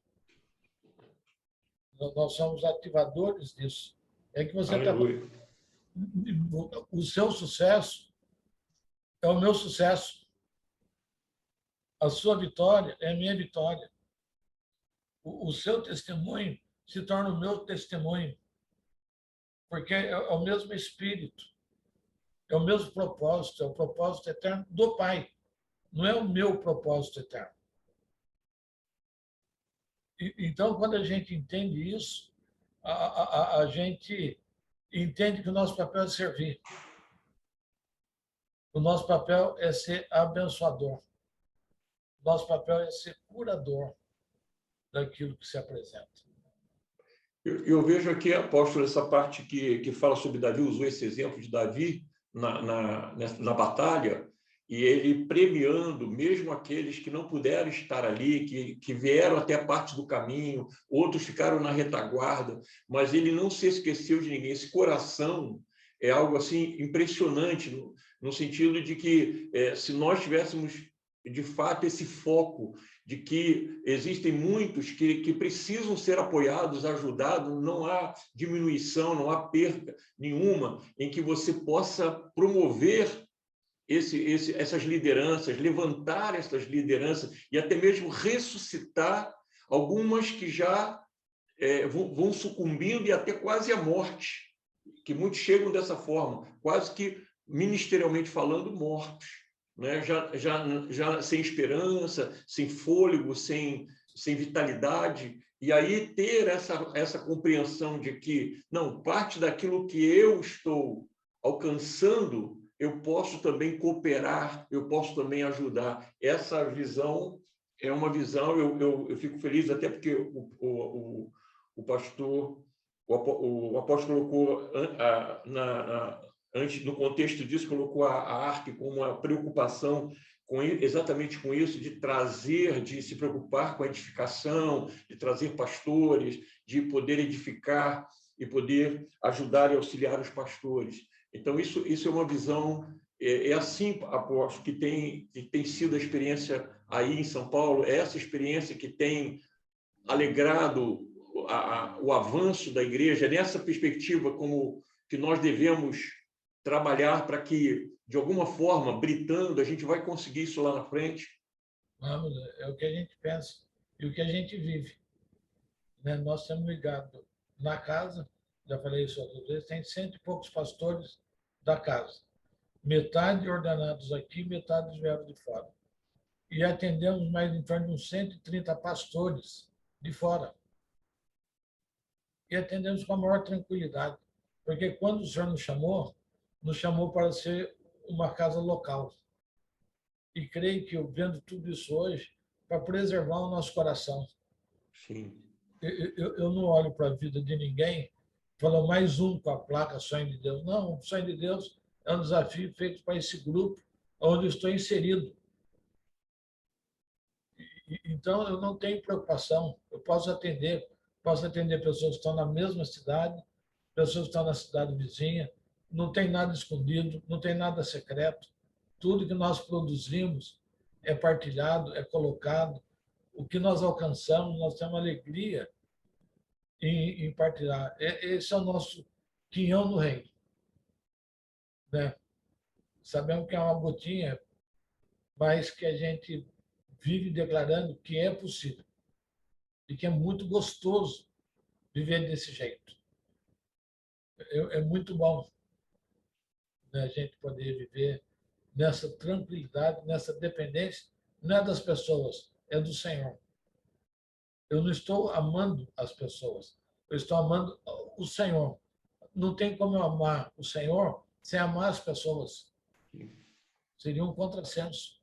Nós somos ativadores disso. É que você está... O seu sucesso é o meu sucesso. A sua vitória é a minha vitória. O seu testemunho se torna o meu testemunho. Porque é o mesmo espírito, é o mesmo propósito, é o propósito eterno do Pai. Não é o meu propósito eterno. Então, quando a gente entende isso, a gente entende que o nosso papel é servir. O nosso papel é ser abençoador. O nosso papel é ser curador daquilo que se apresenta. Eu vejo aqui, apóstolo, essa parte que fala sobre Davi, usou esse exemplo de Davi na batalha, e ele premiando mesmo aqueles que não puderam estar ali, que vieram até a parte do caminho, outros ficaram na retaguarda, mas ele não se esqueceu de ninguém. Esse coração é algo assim impressionante, no sentido de que se nós tivéssemos, de fato, esse foco de que existem muitos que precisam ser apoiados, ajudados, não há diminuição, não há perda nenhuma em que você possa promover essas lideranças, levantar essas lideranças e até mesmo ressuscitar algumas que já vão sucumbindo e até quase à morte, que muitos chegam dessa forma, quase que ministerialmente falando, mortos, né? já sem esperança, sem fôlego, sem vitalidade. E aí ter essa compreensão de que, não, parte daquilo que eu estou alcançando, eu posso também cooperar, eu posso também ajudar. Essa visão é uma visão, eu fico feliz até porque o pastor, o apóstolo colocou, antes, no contexto disso, colocou a arte como uma preocupação exatamente com isso, de trazer, de se preocupar com a edificação, de trazer pastores, de poder edificar e poder ajudar e auxiliar os pastores. Então, isso é uma visão, é assim, apóstolo, que tem sido a experiência aí em São Paulo, é essa experiência que tem alegrado o avanço da igreja, nessa perspectiva como que nós devemos trabalhar para que, de alguma forma, britando, a gente vai conseguir isso lá na frente. Vamos, é o que a gente pensa e o que a gente vive. Né? Nós estamos ligados na casa, já falei isso outras vezes, tem 100 e poucos pastores da casa. Metade ordenados aqui, metade vieram de fora. E atendemos mais em torno de uns 130 pastores de fora. E atendemos com a maior tranquilidade, porque quando o Senhor nos chamou para ser uma casa local. E creio que, eu vendo tudo isso hoje, para preservar o nosso coração. Sim. Eu não olho para a vida de ninguém, falo mais um com a placa Sonho de Deus. Não, o Sonho de Deus é um desafio feito para esse grupo onde eu estou inserido. Então, eu não tenho preocupação, eu posso atender pessoas que estão na mesma cidade, pessoas que estão na cidade vizinha, não tem nada escondido, não tem nada secreto. Tudo que nós produzimos é partilhado, é colocado. O que nós alcançamos, nós temos alegria em partilhar. Esse é o nosso quinhão no reino. Né? Sabemos que é uma gotinha, mas que a gente vive declarando que é possível e que é muito gostoso viver desse jeito. É muito bom, né, a gente poder viver nessa tranquilidade, nessa dependência, não é das pessoas, é do Senhor. Eu não estou amando as pessoas, eu estou amando o Senhor. Não tem como eu amar o Senhor sem amar as pessoas. Seria um contrassenso.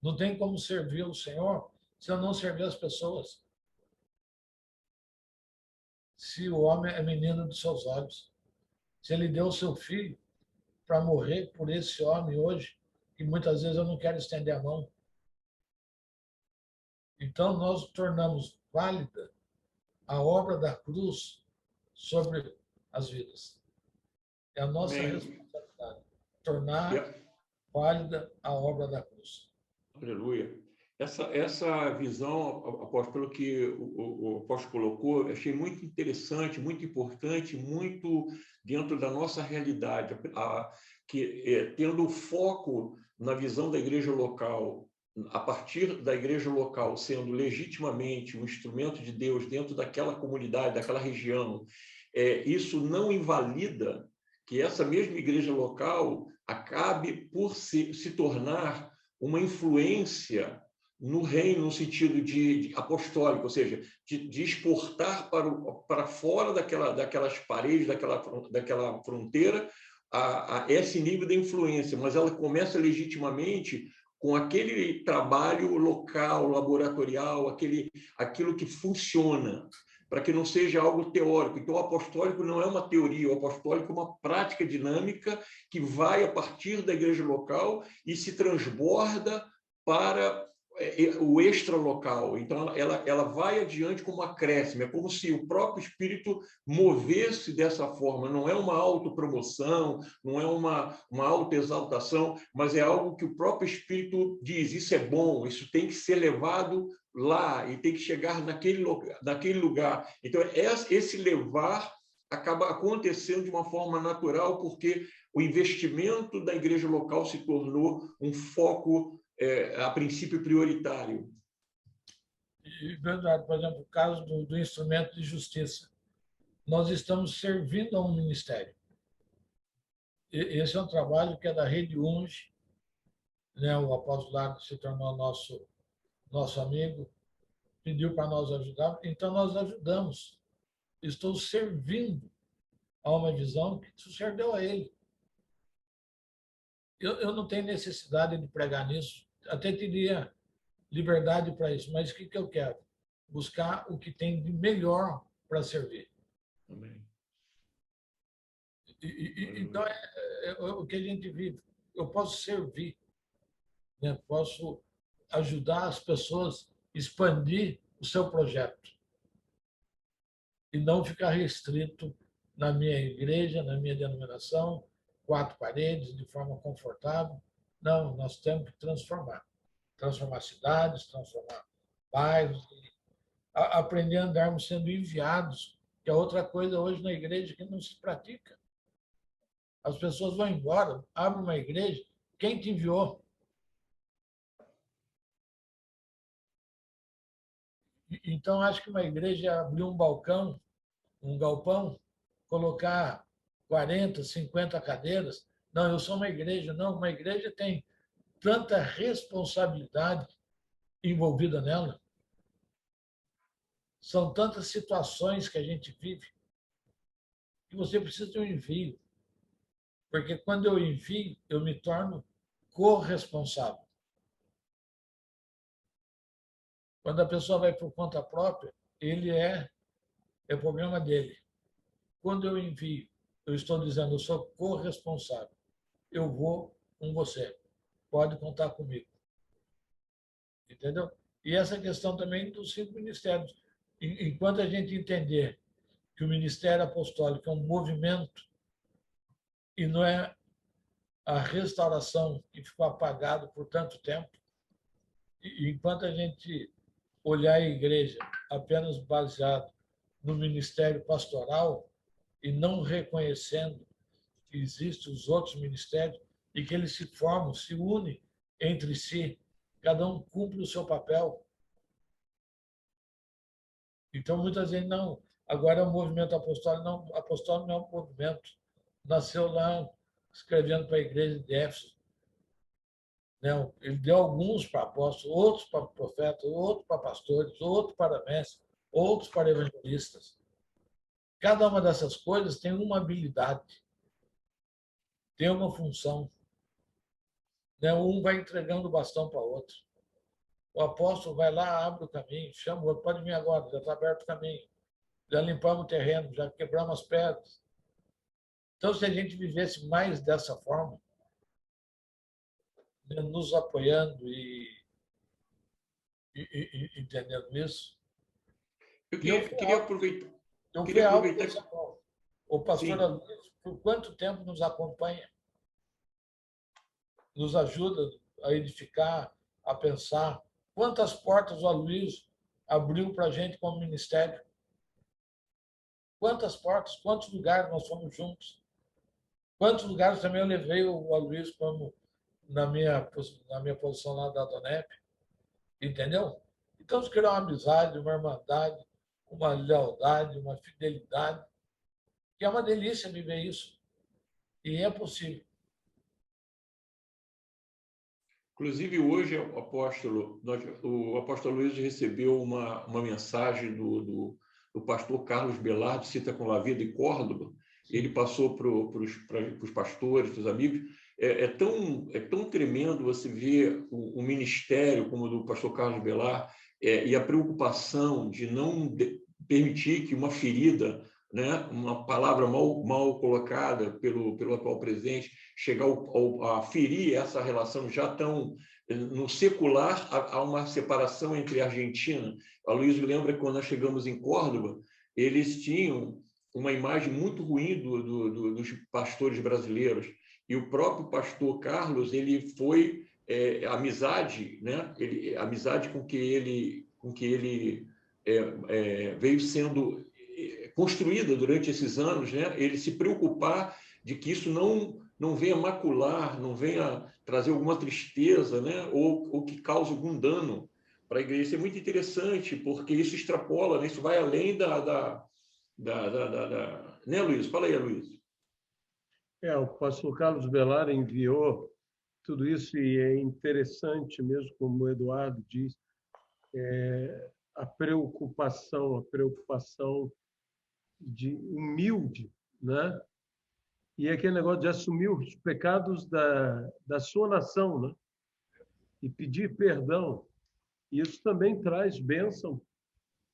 Não tem como servir o Senhor se eu não servir as pessoas. Se o homem é menino dos seus olhos, se ele deu o seu filho para morrer por esse homem hoje, que muitas vezes eu não quero estender a mão. Então, nós tornamos válida a obra da cruz sobre as vidas. É a nossa responsabilidade tornar válida a obra da cruz. Aleluia. Essa visão, apóstolo, que o apóstolo colocou, eu achei muito interessante, muito importante, muito dentro da nossa realidade, tendo o foco na visão da igreja local, a partir da igreja local sendo legitimamente um instrumento de Deus dentro daquela comunidade, daquela região, isso não invalida que essa mesma igreja local acabe por se tornar uma influência no reino, no sentido de apostólico, ou seja, de exportar para fora daquelas paredes, daquela fronteira, a esse nível de influência, mas ela começa legitimamente com aquele trabalho local, laboratorial, aquilo que funciona, para que não seja algo teórico. Então, o apostólico não é uma teoria, o apostólico é uma prática dinâmica que vai a partir da igreja local e se transborda para o extralocal. Então, ela vai adiante como acréscimo, é como se o próprio Espírito movesse dessa forma. Não é uma autopromoção, não é uma autoexaltação, mas é algo que o próprio Espírito diz, isso é bom, isso tem que ser levado lá e tem que chegar naquele lugar. Então, esse levar acaba acontecendo de uma forma natural, porque o investimento da igreja local se tornou um foco, a princípio, prioritário. E, verdade, por exemplo, o caso do instrumento de justiça. Nós estamos servindo a um ministério. Esse é um trabalho que é da Rede UNGE, né? O apóstolo Largo se tornou nosso amigo, pediu para nós ajudar, então nós ajudamos. Estou servindo a uma visão que o Senhor deu a ele. Eu não tenho necessidade de pregar nisso, até teria liberdade para isso, mas o que eu quero? Buscar o que tem de melhor para servir. Amém. Então, o que a gente vive. Eu posso servir, né? Posso ajudar as pessoas a expandir o seu projeto e não ficar restrito na minha igreja, na minha denominação, 4 paredes, de forma confortável. Não, nós temos que transformar cidades, transformar bairros, aprender a andarmos sendo enviados, que é outra coisa hoje na igreja que não se pratica. As pessoas vão embora, abre uma igreja, quem te enviou? Então, acho que uma igreja abrir um balcão, um galpão, colocar 40, 50 cadeiras. Não, eu sou uma igreja. Não, uma igreja tem tanta responsabilidade envolvida nela. São tantas situações que a gente vive que você precisa de um envio. Porque quando eu envio, eu me torno corresponsável. Quando a pessoa vai por conta própria, ele é problema dele. Quando eu envio, eu estou dizendo, eu sou corresponsável. Eu vou com você. Pode contar comigo. Entendeu? E essa questão também dos 5 ministérios. Enquanto a gente entender que o ministério apostólico é um movimento e não é a restauração que ficou apagado por tanto tempo, e enquanto a gente olhar a igreja apenas baseado no ministério pastoral e não reconhecendo que existem os outros ministérios e que eles se formam, se unem entre si, cada um cumpre o seu papel. Então, muitas vezes, não, agora é o movimento apostólico. Não, apostólico não é um movimento. Nasceu lá escrevendo para a igreja de Éfeso. Não, ele deu alguns para apóstolos, outros para profetas, outros para pastores, outros para mestres, outros para evangelistas. Cada uma dessas coisas tem uma habilidade. tem uma função, né? Um vai entregando o bastão para o outro. O apóstolo vai lá, abre o caminho, chama o outro, pode vir agora, já está aberto o caminho. Já limpamos o terreno, já quebramos as pedras. Então, se a gente vivesse mais dessa forma, né, nos apoiando entendendo isso, Eu e eu queria aproveitar. eu fui Queria algo aproveitar. dessa forma. O pastor Sim. Luiz, por quanto tempo nos acompanha, nos ajuda a edificar, a pensar. Quantas portas o Aloysio abriu para a gente como ministério? Quantas portas, quantos lugares nós fomos juntos? Quantos lugares também eu levei o Aloysio como na minha posição lá da Donep, entendeu? Então, se criar uma amizade, uma irmandade, uma lealdade, uma fidelidade, que é uma delícia viver isso. E é possível. Inclusive, hoje, o apóstolo Luiz recebeu uma mensagem do pastor Carlos Belardi, cita com La Vida, de Córdoba. Ele passou para os pastores, para os amigos. É tão tremendo você ver o ministério, como o do pastor Carlos Belardi, e a preocupação de não permitir que uma ferida, né, uma palavra mal colocada pelo atual presidente, chegar a ferir essa relação já tão... No secular, há uma separação entre a Argentina. A Luísa lembra que quando nós chegamos em Córdoba, eles tinham uma imagem muito ruim dos pastores brasileiros. E o próprio pastor Carlos, ele foi amizade, né? Amizade com que ele veio sendo construída durante esses anos, né? Ele se preocupar de que isso não venha macular, não venha trazer alguma tristeza, né? ou que cause algum dano para a igreja. Isso é muito interessante, porque isso extrapola, né? Isso vai além Né, Luiz? Fala aí, Luiz. O pastor Carlos Belar enviou tudo isso, e é interessante mesmo, como o Eduardo diz, a preocupação de humilde, né? E aquele negócio de assumir os pecados da sua nação, né? E pedir perdão. Isso também traz bênção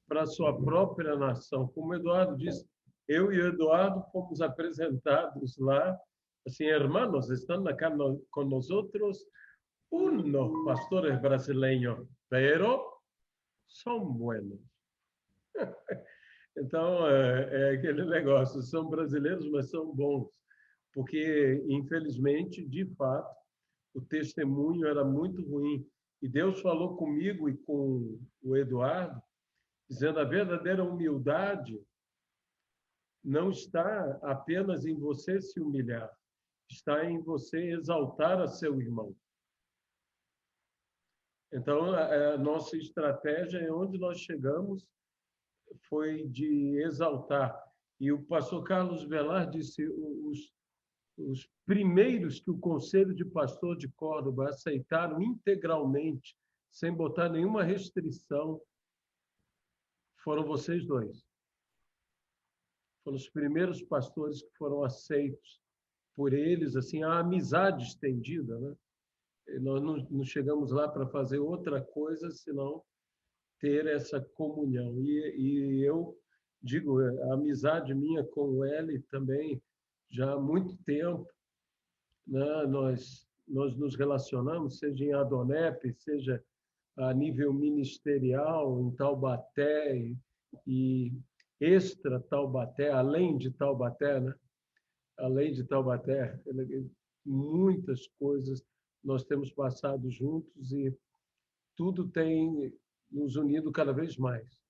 para a sua própria nação. Como o Eduardo disse, eu e o Eduardo fomos apresentados lá, assim, hermanos, estão acá com nós unos pastores brasileiros, pero são buenos. Então, é aquele negócio, são brasileiros, mas são bons, porque, infelizmente, de fato, o testemunho era muito ruim. E Deus falou comigo e com o Eduardo, dizendo: a verdadeira humildade não está apenas em você se humilhar, está em você exaltar a seu irmão. Então, a nossa estratégia é onde nós chegamos, foi de exaltar. E o pastor Carlos Velar disse: os primeiros que o Conselho de Pastor de Córdoba aceitaram integralmente, sem botar nenhuma restrição, foram vocês dois. Foram os primeiros pastores que foram aceitos por eles, assim, a amizade estendida, né? E nós não chegamos lá para fazer outra coisa senão ter essa comunhão. E eu digo, a amizade minha com o Eli também, já há muito tempo, né? Nós nos relacionamos, seja em Adonep, seja a nível ministerial, em Taubaté e extra Taubaté, além de Taubaté, né? Além de Taubaté, muitas coisas nós temos passado juntos e tudo tem nos unido cada vez mais.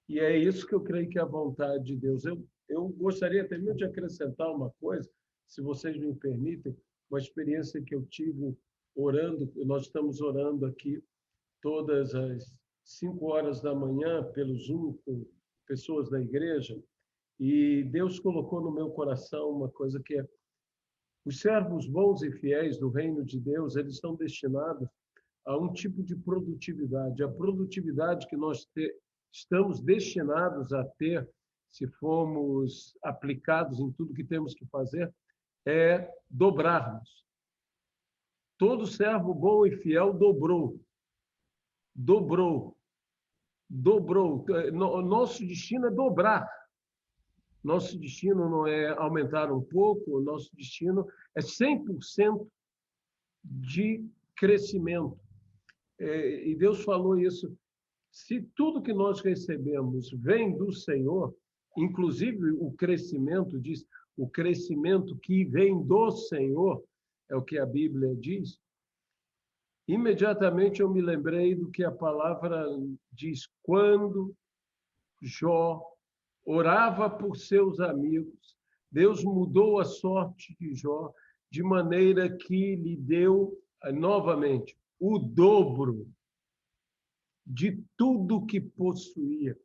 E é isso que eu creio que é a vontade de Deus. Eu gostaria também de acrescentar uma coisa, se vocês me permitem, uma experiência que eu tive orando. Nós estamos orando aqui todas as 5 horas da manhã pelo Zoom com pessoas da igreja, e Deus colocou no meu coração uma coisa que é: os servos bons e fiéis do reino de Deus, eles estão destinados a um tipo de produtividade. A produtividade que nós estamos destinados a ter, se formos aplicados em tudo que temos que fazer, é dobrarmos. Todo servo bom e fiel dobrou. Dobrou. Dobrou. Nosso destino é dobrar. Nosso destino não é aumentar um pouco, o nosso destino é 100% de crescimento. E Deus falou isso. Se tudo que nós recebemos vem do Senhor, inclusive o crescimento, diz, o crescimento que vem do Senhor, é o que a Bíblia diz, imediatamente eu me lembrei do que a palavra diz, quando Jó orava por seus amigos, Deus mudou a sorte de Jó, de maneira que lhe deu, novamente, o dobro de tudo que possuía.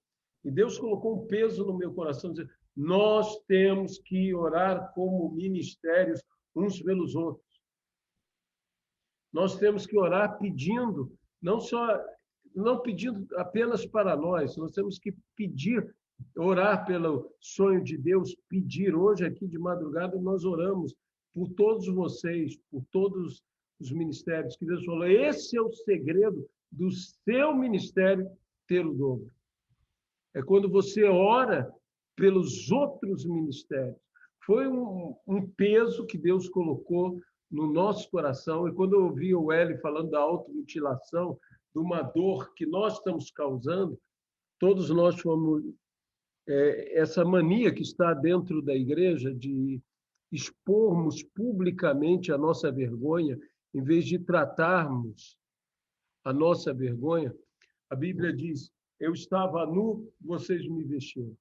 E Deus colocou um peso no meu coração, dizendo, nós temos que orar como ministérios uns pelos outros. Nós temos que orar pedindo, não pedindo apenas para nós temos que pedir, orar pelo sonho de Deus, pedir. Hoje, aqui de madrugada, nós oramos por todos vocês, por todos os ministérios, que Deus falou, esse é o segredo do seu ministério ter o dobro. É quando você ora pelos outros ministérios. Foi um peso que Deus colocou no nosso coração, e quando eu ouvi o Hélio falando da automutilação, de uma dor que nós estamos causando, todos nós fomos... essa mania que está dentro da igreja de expormos publicamente a nossa vergonha, em vez de tratarmos a nossa vergonha, a Bíblia diz, eu estava nu, vocês me vestiram.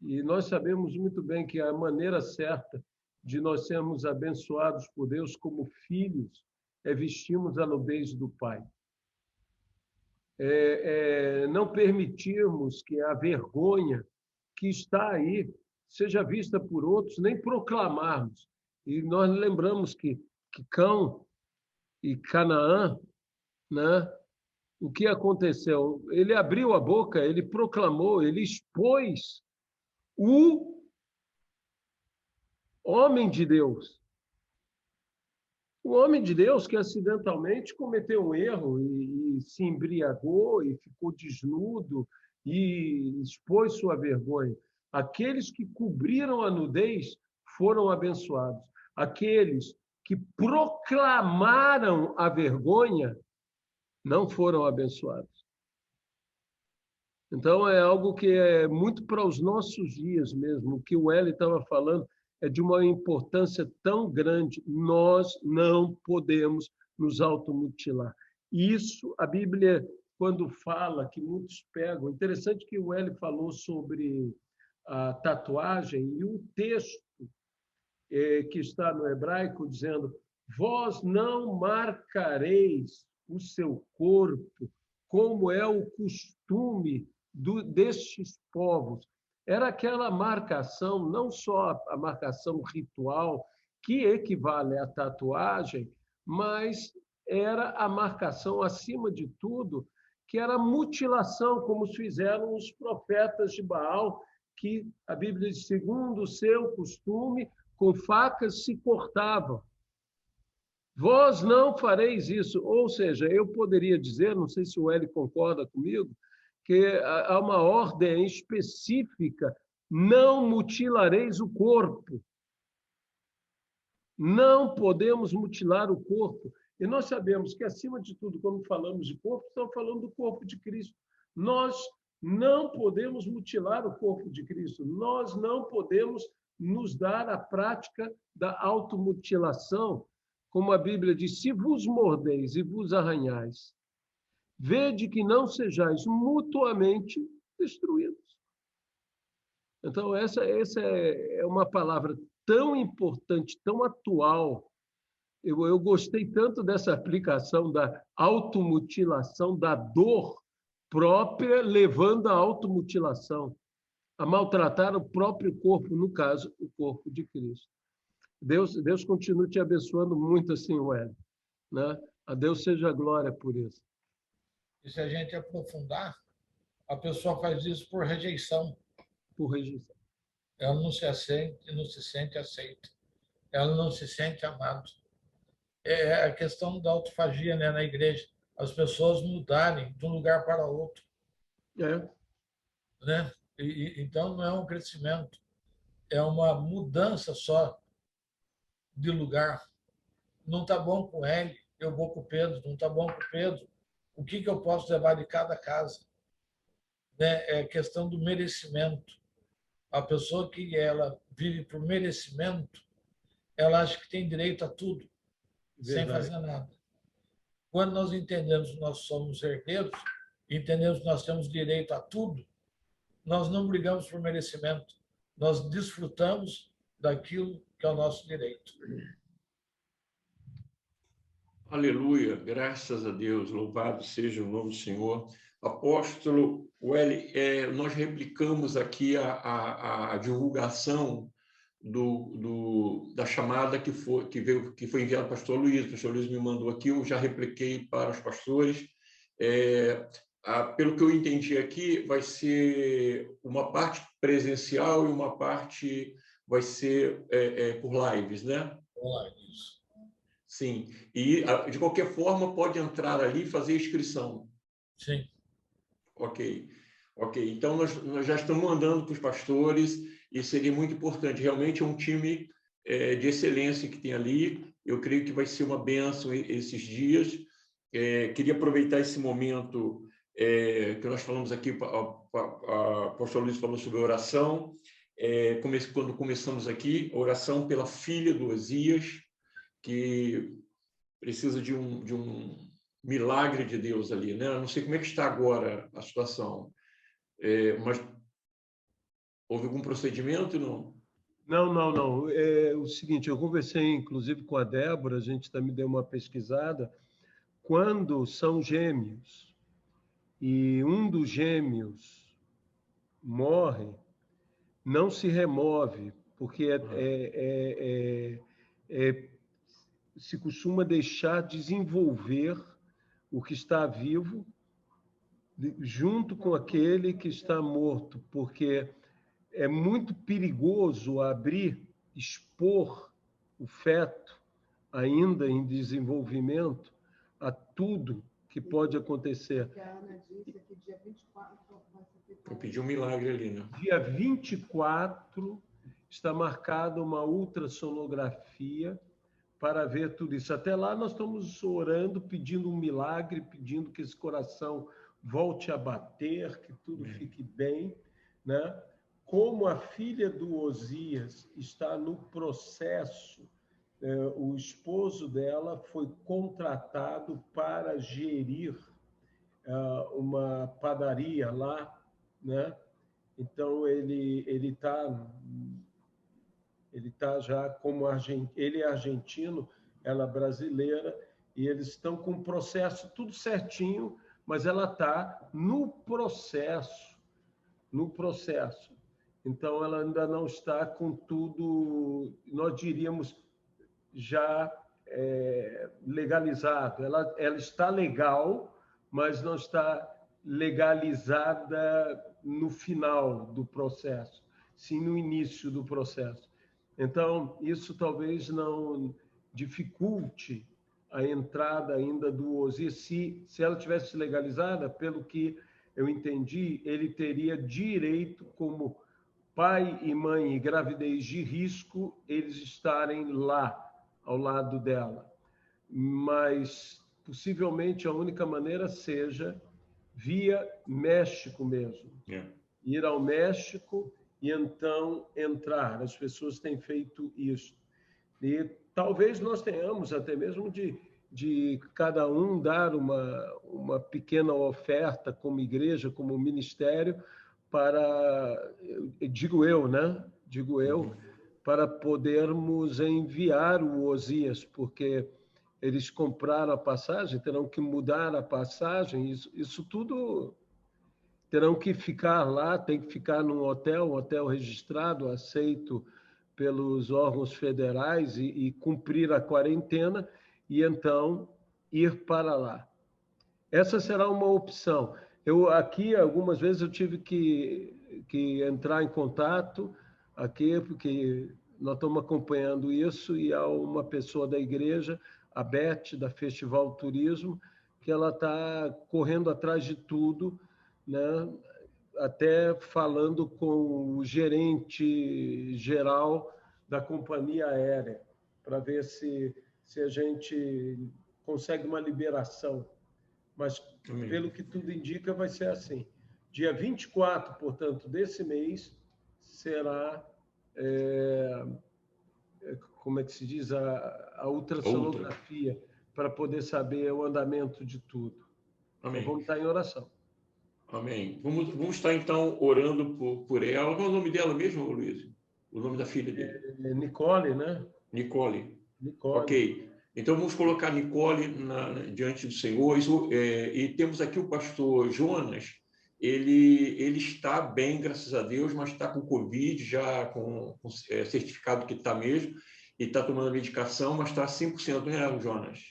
E nós sabemos muito bem que a maneira certa de nós sermos abençoados por Deus como filhos é vestirmos a nudez do Pai. Não permitirmos que a vergonha que está aí seja vista por outros, nem proclamarmos. E nós lembramos que Cão e Canaã, né? O que aconteceu? Ele abriu a boca, ele proclamou, ele expôs o homem de Deus. O homem de Deus que acidentalmente cometeu um erro e se embriagou e ficou desnudo e expôs sua vergonha. Aqueles que cobriram a nudez foram abençoados. Aqueles que proclamaram a vergonha não foram abençoados. Então, é algo que é muito para os nossos dias mesmo. O que o Hélio estava falando é de uma importância tão grande. Nós não podemos nos automutilar. Isso, a Bíblia, quando fala, que muitos pegam... Interessante que o Hélio falou sobre a tatuagem e o texto que está no hebraico dizendo, vós não marcareis o seu corpo, como é o costume destes povos. Era aquela marcação, não só a marcação ritual, que equivale à tatuagem, mas era a marcação, acima de tudo, que era a mutilação, como fizeram os profetas de Baal, que a Bíblia diz, segundo o seu costume, com facas se cortavam. Vós não fareis isso. Ou seja, eu poderia dizer, não sei se o Hélio concorda comigo, que há uma ordem específica, não mutilareis o corpo. Não podemos mutilar o corpo. E nós sabemos que, acima de tudo, quando falamos de corpo, estamos falando do corpo de Cristo. Nós não podemos mutilar o corpo de Cristo. Nós não podemos nos dar a prática da automutilação, como a Bíblia diz, se vos mordeis e vos arranhais, vede que não sejais mutuamente destruídos. Então, essa é uma palavra tão importante, tão atual. Eu gostei tanto dessa aplicação da automutilação, da dor própria, levando à automutilação, a maltratar o próprio corpo, no caso, o corpo de Cristo. Deus continue te abençoando muito assim, Hélio, né? A Deus seja a glória por isso. E se a gente aprofundar, a pessoa faz isso por rejeição. Por rejeição. ela não se sente aceita, ela não se sente amada. É a questão da autofagia, né, na igreja, as pessoas mudarem de um lugar para outro, É, né? Então não é um crescimento, é uma mudança só de lugar. Não está bom com ele, eu vou com o Pedro. Não está bom com o Pedro, o que eu posso levar de cada casa? Né? É questão do merecimento. A pessoa que ela vive por merecimento, ela acha que tem direito a tudo, sem verdade. fazer nada. Quando nós entendemos que nós somos herdeiros, entendemos que nós temos direito a tudo, nós não brigamos por merecimento, nós desfrutamos daquilo que é o nosso direito. Aleluia, graças a Deus, louvado seja o nome do Senhor. Apóstolo Welly, nós replicamos aqui a divulgação da chamada que foi enviada para o pastor Luiz. O pastor Luiz me mandou aqui, eu já repliquei para os pastores. Pelo que eu entendi aqui, vai ser uma parte presencial e uma parte vai ser por lives, né? Isso. Sim. E, de qualquer forma, pode entrar ali e fazer inscrição. Sim. Ok. Ok. Então, nós já estamos mandando para os pastores e seria muito importante. Realmente é um time de excelência que tem ali. Eu creio que vai ser uma bênção esses dias. Queria aproveitar esse momento que nós falamos aqui, a pastor Luiz falou sobre oração. Quando começamos aqui, a oração pela filha do Osias, que precisa de um milagre de Deus ali, né? Eu não sei como é que está agora a situação, mas houve algum procedimento, não? Não. É o seguinte, eu conversei, inclusive, com a Débora, a gente também deu uma pesquisada. Quando são gêmeos e um dos gêmeos morre, não se remove, porque se costuma deixar desenvolver o que está vivo junto com aquele que está morto, porque é muito perigoso expor o feto ainda em desenvolvimento a tudo que pode acontecer. A Ana disse que dia 24 vai ser. Eu pedi um milagre ali, né? Dia 24 está marcada uma ultrassonografia para ver tudo isso. Até lá nós estamos orando, pedindo um milagre, pedindo que esse coração volte a bater, que tudo fique bem, né? Como a filha do Osias está no processo, o esposo dela foi contratado para gerir uma padaria lá, né? Então ele tá já como ele é argentino, ela brasileira, e eles estão com o processo tudo certinho, mas ela está no processo. Então ela ainda não está com tudo, nós diríamos, já legalizado. Ela está legal, mas não está legalizada no final do processo, sim no início do processo. Então, isso talvez não dificulte a entrada ainda do Osias. Se ela tivesse legalizada, pelo que eu entendi, ele teria direito, como pai e mãe em gravidez de risco, eles estarem lá, ao lado dela. Mas, possivelmente, a única maneira seja via México mesmo. Ir ao México e então entrar. As pessoas têm feito isso. E talvez nós tenhamos até mesmo de cada um dar uma pequena oferta como igreja, como ministério, para, digo eu, para podermos enviar o Osias, porque eles compraram a passagem, terão que mudar a passagem, isso tudo terão que ficar lá, tem que ficar num hotel, um hotel registrado, aceito pelos órgãos federais e cumprir a quarentena e então ir para lá. Essa será uma opção. Eu aqui algumas vezes eu tive que entrar em contato aqui, porque nós estamos acompanhando isso e há uma pessoa da igreja, a Beth, da Festival Turismo, que ela está correndo atrás de tudo, né? Até falando com o gerente geral da companhia aérea, para ver se a gente consegue uma liberação. Mas, pelo que tudo indica, vai ser assim. Dia 24, portanto, desse mês, será, como é que se diz, a ultrassonografia, para poder saber o andamento de tudo. Amém. Então, vamos estar em oração. Amém. Vamos estar, então, orando por ela. Qual é o nome dela mesmo, Luiz? O nome da filha dele? Nicole, né? Nicole. Nicole. Ok. Então, vamos colocar Nicole diante do Senhor. E temos aqui o pastor Jonas. Ele está bem, graças a Deus, mas está com Covid, já com certificado que está mesmo, e está tomando a medicação, mas está 100%, né, Jonas?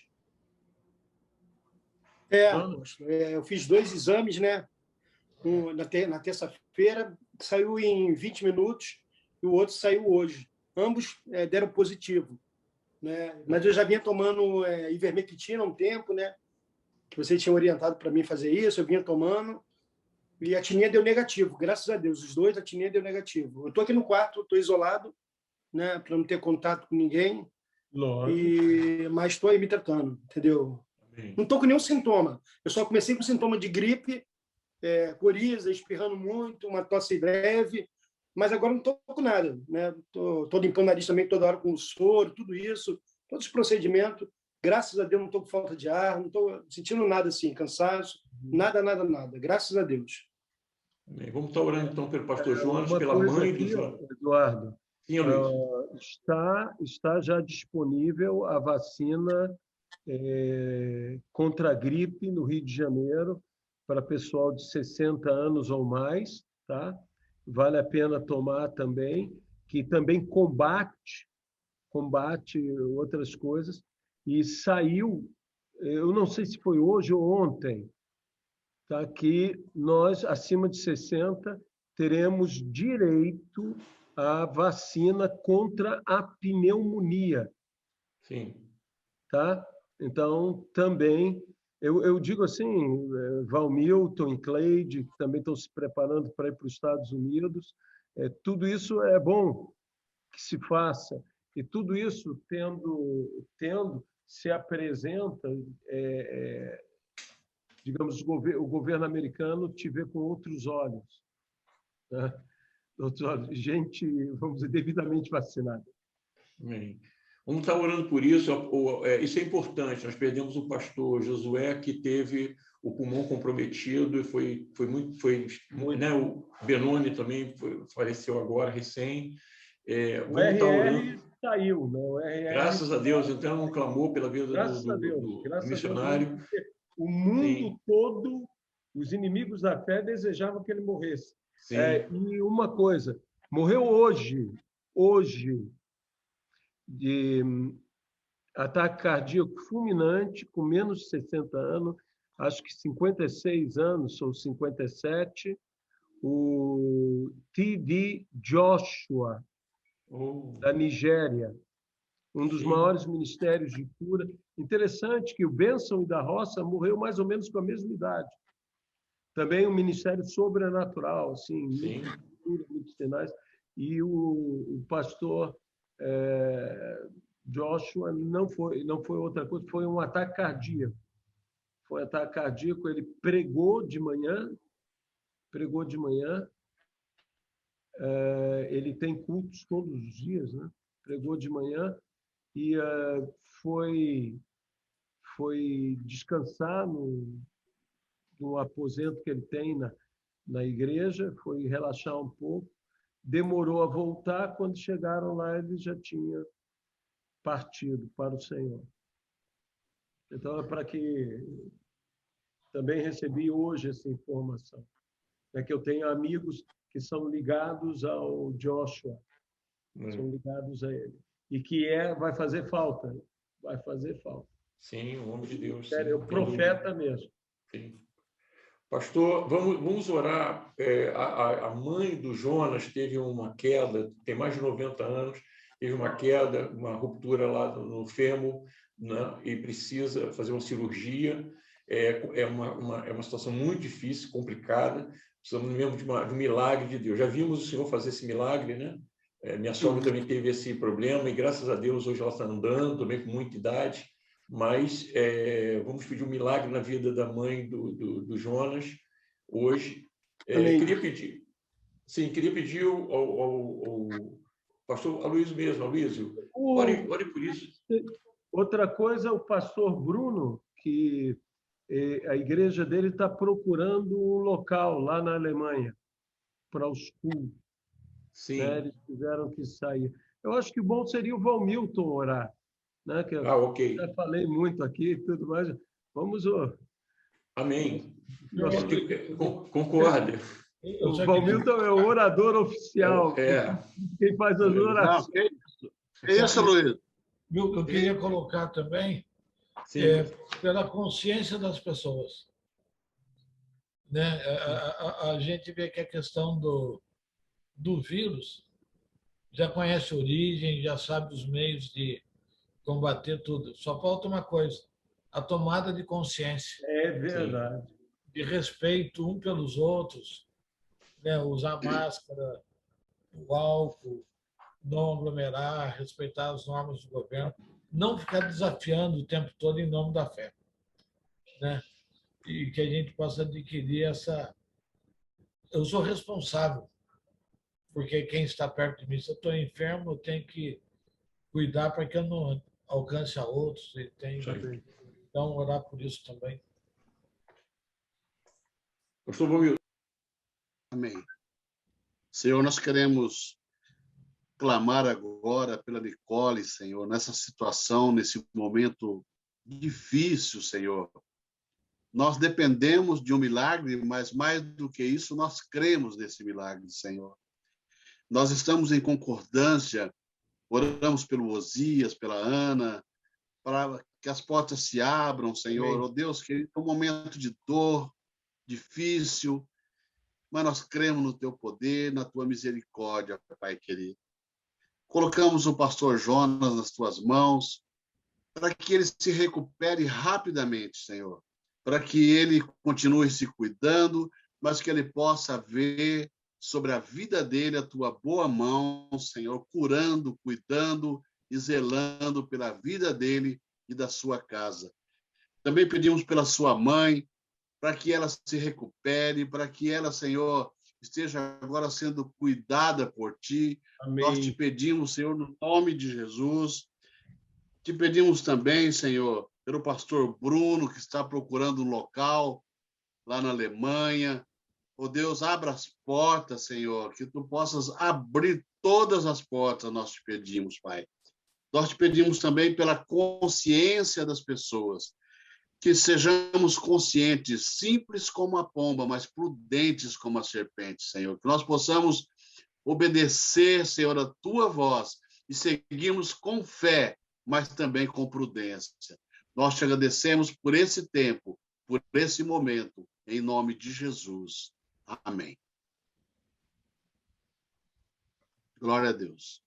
Eu fiz 2 exames, né? Na terça-feira, saiu em 20 minutos, e o outro saiu hoje. Ambos deram positivo, né? Mas eu já vinha tomando ivermectina há um tempo, né? Que você tinha orientado para mim fazer isso, eu vinha tomando, e a tininha deu negativo, graças a Deus, os dois, a tininha deu negativo. Eu estou aqui no quarto, estou isolado, né? Para não ter contato com ninguém, mas estou aí me tratando, entendeu? Amém. Não estou com nenhum sintoma, eu só comecei com sintoma de gripe, coriza, espirrando muito, uma tosse breve, mas agora não estou com nada, né? Estou limpando o nariz também toda hora com o soro, tudo isso, todos os procedimentos. Graças a Deus não estou com falta de ar, não estou sentindo nada assim, cansaço, nada. Graças a Deus. Amém. Vamos estar orando então pelo pastor Jonas, pela mãe do Jonas. Eduardo, sim, está já disponível a vacina contra a gripe no Rio de Janeiro para pessoal de 60 anos ou mais, tá? Vale a pena tomar também, que também combate outras coisas. E saiu, eu não sei se foi hoje ou ontem, tá? Que nós, acima de 60, teremos direito à vacina contra a pneumonia. Sim. Tá? Então, também, eu digo assim, Valmilton e Cleide, que também estão se preparando para ir para os Estados Unidos, tudo isso é bom que se faça. E tudo isso tendo se apresenta, digamos, o governo americano te vê com outros olhos. Né? Outros olhos, gente, vamos dizer, devidamente vacinada. Amém. Vamos estar orando por isso. Isso é importante. Nós perdemos o pastor Josué, que teve o pulmão comprometido e foi muito, né? O Benoni também faleceu agora, recém. Vamos estar orando. Saiu, né? O RR graças a Deus, então, um clamor pela vida do missionário. O mundo todo, os inimigos da fé desejavam que ele morresse. E uma coisa, morreu hoje, de ataque cardíaco fulminante, com menos de 60 anos, acho que 56 anos ou 57, o T.D. Joshua, da Nigéria, um dos maiores ministérios de cura. Interessante que o Benson e da Roça morreu mais ou menos com a mesma idade. Também um ministério sobrenatural, assim, muitos sinais. E o pastor Joshua não foi outra coisa, foi um ataque cardíaco. Foi um ataque cardíaco, ele pregou de manhã, ele tem cultos todos os dias, né? Pregou de manhã e foi descansar no aposento que ele tem na igreja, foi relaxar um pouco, demorou a voltar, quando chegaram lá ele já tinha partido para o Senhor. Então, é para que também recebi hoje essa informação, que eu tenho amigos que são ligados ao Joshua, são ligados a ele, e que vai fazer falta. Sim, o homem de Deus. É o profeta mesmo. Sim. Pastor, vamos orar. A mãe do Jonas teve uma queda, tem mais de 90 anos, teve uma queda, uma ruptura lá no fêmur, né, e precisa fazer uma cirurgia. É uma situação muito difícil, complicada. Precisamos mesmo de um milagre de Deus. Já vimos o Senhor fazer esse milagre, né? Minha sogra também teve esse problema e, graças a Deus, hoje ela está andando, também com muita idade. Mas vamos pedir um milagre na vida da mãe do Jonas hoje. Queria pedir ao pastor Aloysio mesmo, Aloysio, ore por isso. Outra coisa, o pastor Bruno, que a igreja dele está procurando um local lá na Alemanha para os cultos. Sim. Né? Eles tiveram que sair. Eu acho que bom seria o Valmilton orar. Né? Que ok. já falei muito aqui e tudo mais. Vamos... Amém. Concordo. O Valmilton é o orador oficial. Quem faz as orações. É isso, Luiz. Eu queria colocar também pela consciência das pessoas. Né? A gente vê que a questão do vírus já conhece a origem, já sabe os meios de combater tudo. Só falta uma coisa, a tomada de consciência. É verdade. De respeito um pelos outros, né? Usar máscara, o álcool, não aglomerar, respeitar as normas do governo, não ficar desafiando o tempo todo em nome da fé. Né? E que a gente possa adquirir essa... Eu sou responsável, porque quem está perto de mim, se eu estou enfermo, eu tenho que cuidar para que eu não alcance a outros. E então, orar por isso também. Pastor Valmilton. Amém. Senhor, nós queremos clamar agora pela Nicole, Senhor, nessa situação, nesse momento difícil, Senhor. Nós dependemos de um milagre, mas mais do que isso, nós cremos nesse milagre, Senhor. Nós estamos em concordância, oramos pelo Osias, pela Ana, para que as portas se abram, Senhor. Oh Deus, que é um momento de dor, difícil, mas nós cremos no teu poder, na tua misericórdia, Pai querido. Colocamos o pastor Jonas nas tuas mãos, para que ele se recupere rapidamente, Senhor. Para que ele continue se cuidando, mas que ele possa ver sobre a vida dele a tua boa mão, Senhor, curando, cuidando e zelando pela vida dele e da sua casa. Também pedimos pela sua mãe, para que ela se recupere, para que ela, Senhor, esteja agora sendo cuidada por ti. Amém. Nós te pedimos, Senhor, no nome de Jesus. Te pedimos também, Senhor, pelo pastor Bruno, que está procurando um local lá na Alemanha. Oh Deus, abra as portas, Senhor, que tu possas abrir todas as portas, nós te pedimos, Pai. Nós te pedimos também pela consciência das pessoas, que sejamos conscientes, simples como a pomba, mas prudentes como a serpente, Senhor. Que nós possamos obedecer, Senhor, a tua voz e seguirmos com fé, mas também com prudência. Nós te agradecemos por esse tempo, por esse momento, em nome de Jesus. Amém. Glória a Deus.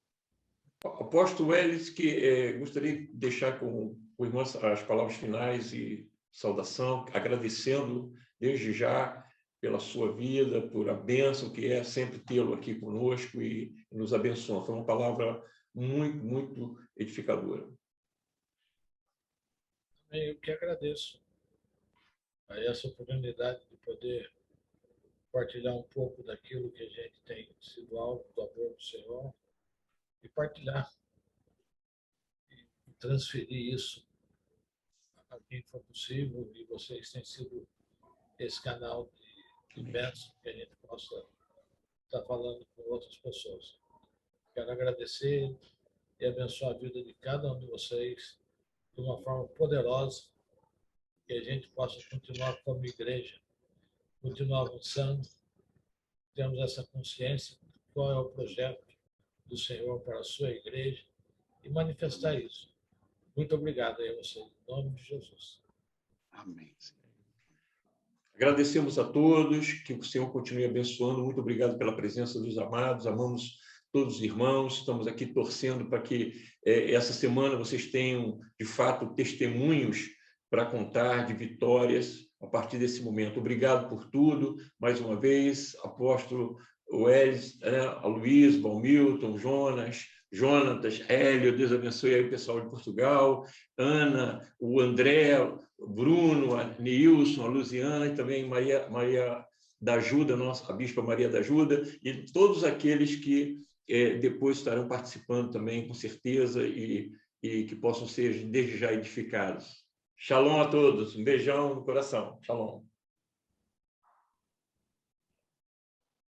Apóstolo Welles, que gostaria de deixar com o irmão as palavras finais e saudação, agradecendo desde já pela sua vida, por a bênção que é sempre tê-lo aqui conosco e nos abençoa. Foi uma palavra muito, muito edificadora. Eu que agradeço a essa oportunidade de poder partilhar um pouco daquilo que a gente tem sido alvo do amor do Senhor e partilhar e transferir isso a quem for possível, e vocês têm sido esse canal de bênção que a gente possa estar falando com outras pessoas. Quero agradecer e abençoar a vida de cada um de vocês de uma forma poderosa, que a gente possa continuar como igreja, continuar avançando, temos essa consciência de qual é o projeto do Senhor para a sua igreja e manifestar isso. Muito obrigado a vocês, em nome de Jesus. Amém. Agradecemos a todos, que o Senhor continue abençoando. Muito obrigado pela presença dos amados, amamos todos os irmãos, estamos aqui torcendo para que essa semana vocês tenham, de fato, testemunhos para contar de vitórias a partir desse momento. Obrigado por tudo, mais uma vez, apóstolo Welles, a Luiz, Balmilton, Jonatas, Hélio, Deus abençoe aí o pessoal de Portugal, Ana, o André, o Bruno, a Neilson, a Luziana e também Maria da Ajuda, a Bispa Maria da Ajuda, e todos aqueles que depois estarão participando também, com certeza, e que possam ser, desde já, edificados. Shalom a todos, um beijão no coração. Shalom.